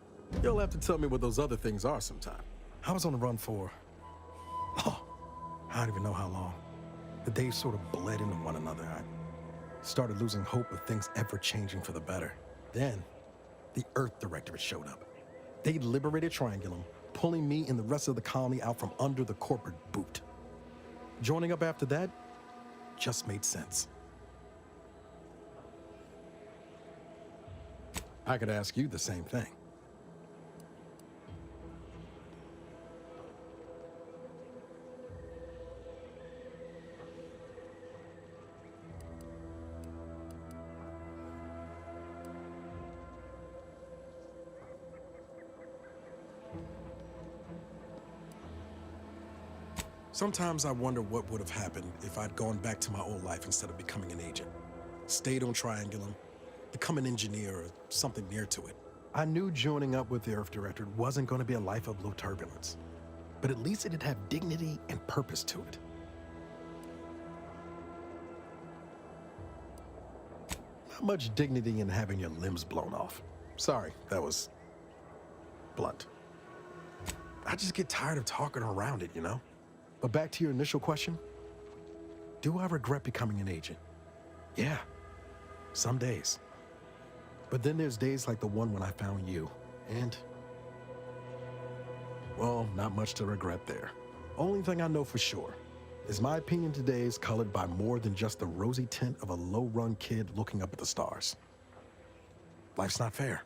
[SPEAKER 2] you'll have to tell me what those other things are sometime. I was on the run for, I don't even know how long. The days sort of bled into one another. I started losing hope of things ever changing for the better. Then, the Earth Directorate showed up. They liberated Triangulum, pulling me and the rest of the colony out from under the corporate boot. Joining up after that just made sense. I could ask you the same thing. Sometimes I wonder what would have happened if I'd gone back to my old life instead of becoming an agent. Stayed on Triangulum, become an engineer or something near to it. I knew joining up with the Earth Directorate wasn't going to be a life of low turbulence, but at least it'd have dignity and purpose to it. Not much dignity in having your limbs blown off. Sorry, that was blunt. I just get tired of talking around it, you know? But back to your initial question, do I regret becoming an agent? Yeah, some days. But then there's days like the one when I found you, and well, not much to regret there. Only thing I know for sure is my opinion today is colored by more than just the rosy tint of a low-run kid looking up at the stars. Life's not fair,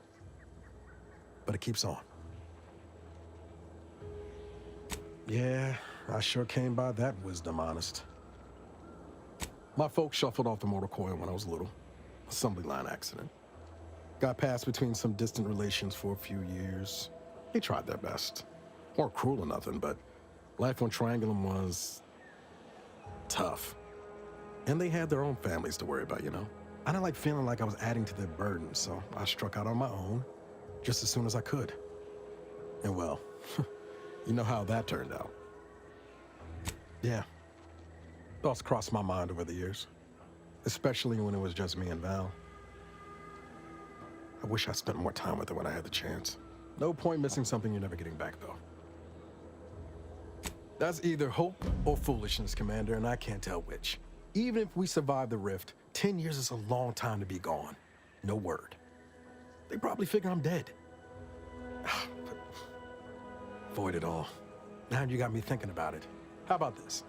[SPEAKER 2] but it keeps on. Yeah, I sure came by that wisdom, honest. My folks shuffled off the motor coil when I was little. Assembly line accident. Got passed between some distant relations for a few years. They tried their best. Weren't cruel or nothing, but life on Triangulum was tough. And they had their own families to worry about, you know? I didn't like feeling like I was adding to their burden, so I struck out on my own just as soon as I could. And well, you know how that turned out. Yeah. Thoughts crossed my mind over the years, especially when it was just me and Val. I wish I spent more time with her when I had the chance. No point missing something you're never getting back, though. That's either hope or foolishness, Commander, and I can't tell which. Even if we survive the rift, 10 years is a long time to be gone. No word. They probably figure I'm dead. But void it all. Now you got me thinking about it. How about this?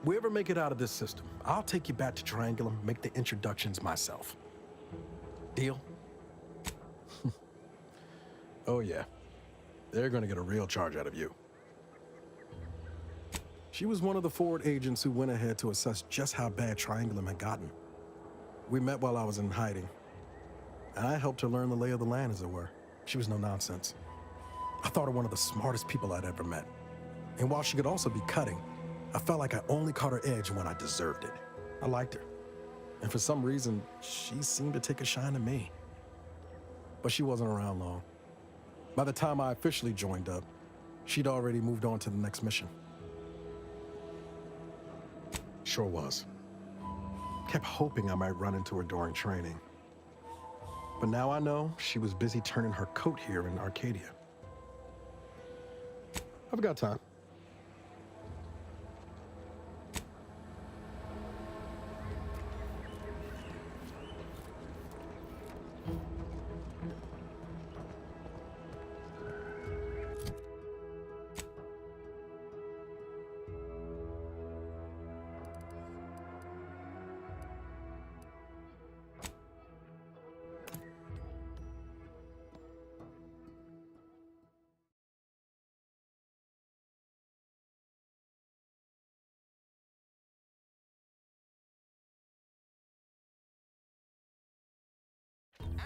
[SPEAKER 2] We ever make it out of this system, I'll take you back to Triangulum, make the introductions myself. Deal? Oh yeah. They're gonna get a real charge out of you. She was one of the forward agents who went ahead to assess just how bad Triangulum had gotten. We met while I was in hiding, and I helped her learn the lay of the land, as it were. She was no nonsense. I thought her one of the smartest people I'd ever met. And while she could also be cutting, I felt like I only caught her edge when I deserved it. I liked her. And for some reason, she seemed to take a shine to me. But she wasn't around long. By the time I officially joined up, she'd already moved on to the next mission. Sure was. Kept hoping I might run into her during training. But now I know she was busy turning her coat here in Arcadia. I've got time.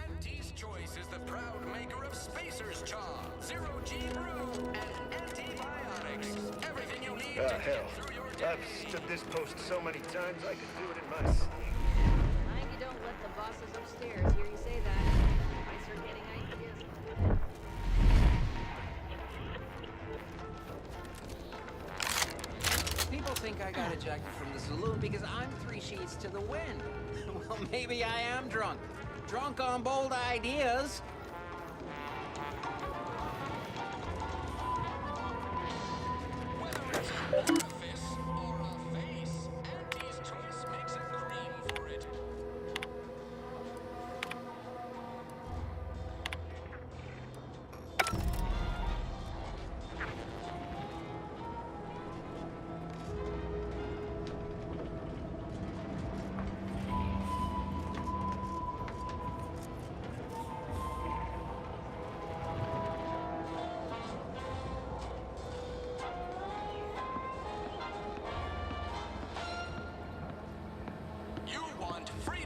[SPEAKER 24] Auntie's Choice is the proud maker of Spacer's Chaw, Zero-G Brew, and antibiotics. Everything you need to
[SPEAKER 16] hell.
[SPEAKER 24] get through your day.
[SPEAKER 16] I've stood this post so many times I could do it in my sleep.
[SPEAKER 18] Mind you don't let the bosses upstairs hear you say that. Might start getting ideas.
[SPEAKER 1] People think I got ejected from the saloon because I'm 3 sheets to the wind. Well, maybe I am drunk. Drunk on bold ideas.
[SPEAKER 24] Whether it's an orifice or a face, Auntie's Choice makes a cream for it.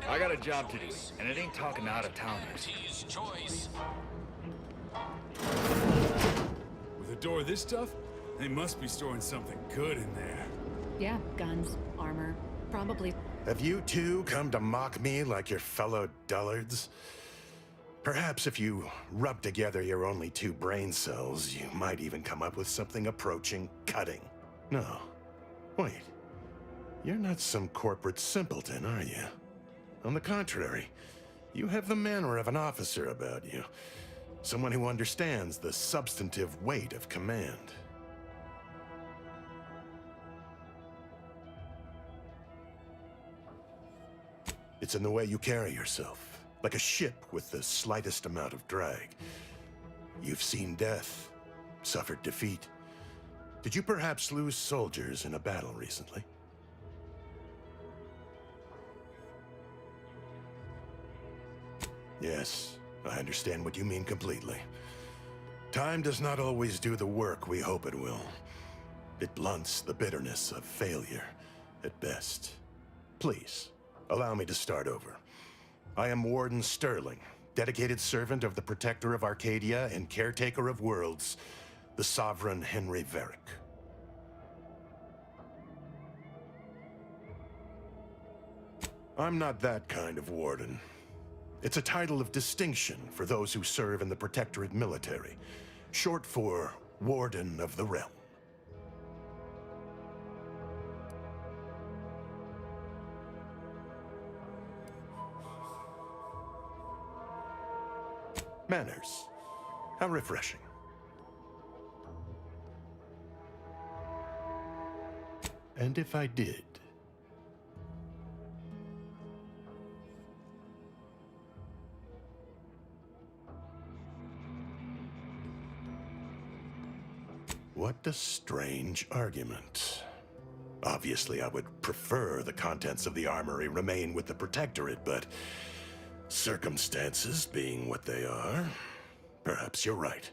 [SPEAKER 19] I got a job to do, and it ain't talking to out-of-towners.
[SPEAKER 24] Auntie's Choice.
[SPEAKER 20] With a door this tough, they must be storing something good in there.
[SPEAKER 11] Yeah, guns, armor, probably.
[SPEAKER 3] Have you two come to mock me like your fellow dullards? Perhaps if you rub together your only 2 brain cells, you might even come up with something approaching cutting. No. Wait. You're not some corporate simpleton, are you? On the contrary, you have the manner of an officer about you. Someone who understands the substantive weight of command. It's in the way you carry yourself, like a ship with the slightest amount of drag. You've seen death, suffered defeat. Did you perhaps lose soldiers in a battle recently? Yes, I understand what you mean completely. Time does not always do the work we hope it will. It blunts the bitterness of failure, at best. Please, allow me to start over. I am Warden Sterling, dedicated servant of the Protector of Arcadia and caretaker of worlds, the Sovereign Henry Varick. I'm not that kind of warden. It's a title of distinction for those who serve in the Protectorate military, short for Warden of the Realm. Manners. How refreshing. And if I did? What a strange argument. Obviously, I would prefer the contents of the armory remain with the Protectorate, but circumstances being what they are, perhaps you're right.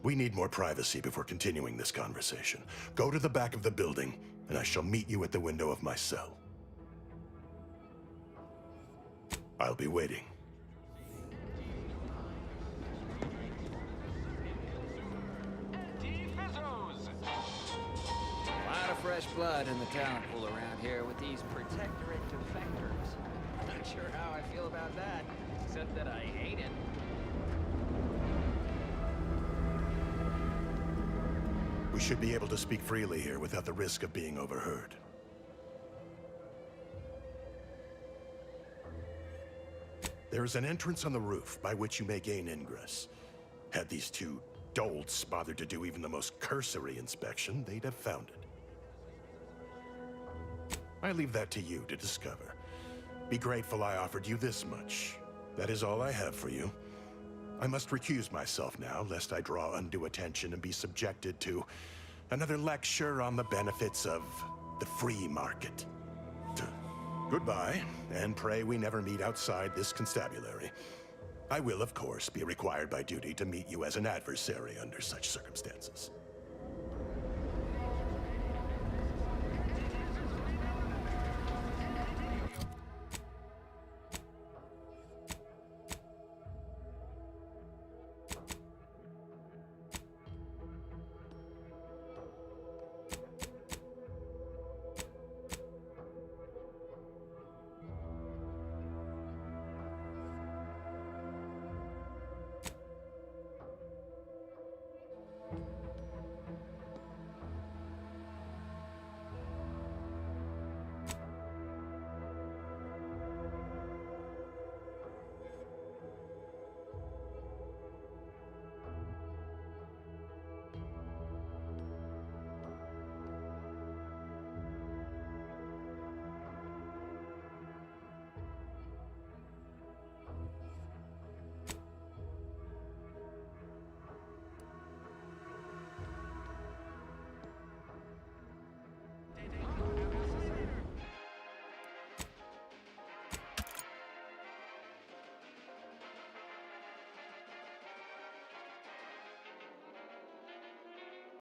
[SPEAKER 3] We need more privacy before continuing this conversation. Go to the back of the building, and I shall meet you at the window of my cell. I'll be waiting.
[SPEAKER 1] Fresh blood in the talent pool around here with these Protectorate defectors. Not sure how I feel about that, except that I hate it.
[SPEAKER 3] We should be able to speak freely here without the risk of being overheard. There is an entrance on the roof by which you may gain ingress. Had these 2 dolts bothered to do even the most cursory inspection, they'd have found it. I leave that to you to discover. Be grateful I offered you this much. That is all I have for you. I must recuse myself now, lest I draw undue attention and be subjected to another lecture on the benefits of the free market. Goodbye, and pray we never meet outside this constabulary. I will, of course, be required by duty to meet you as an adversary under such circumstances.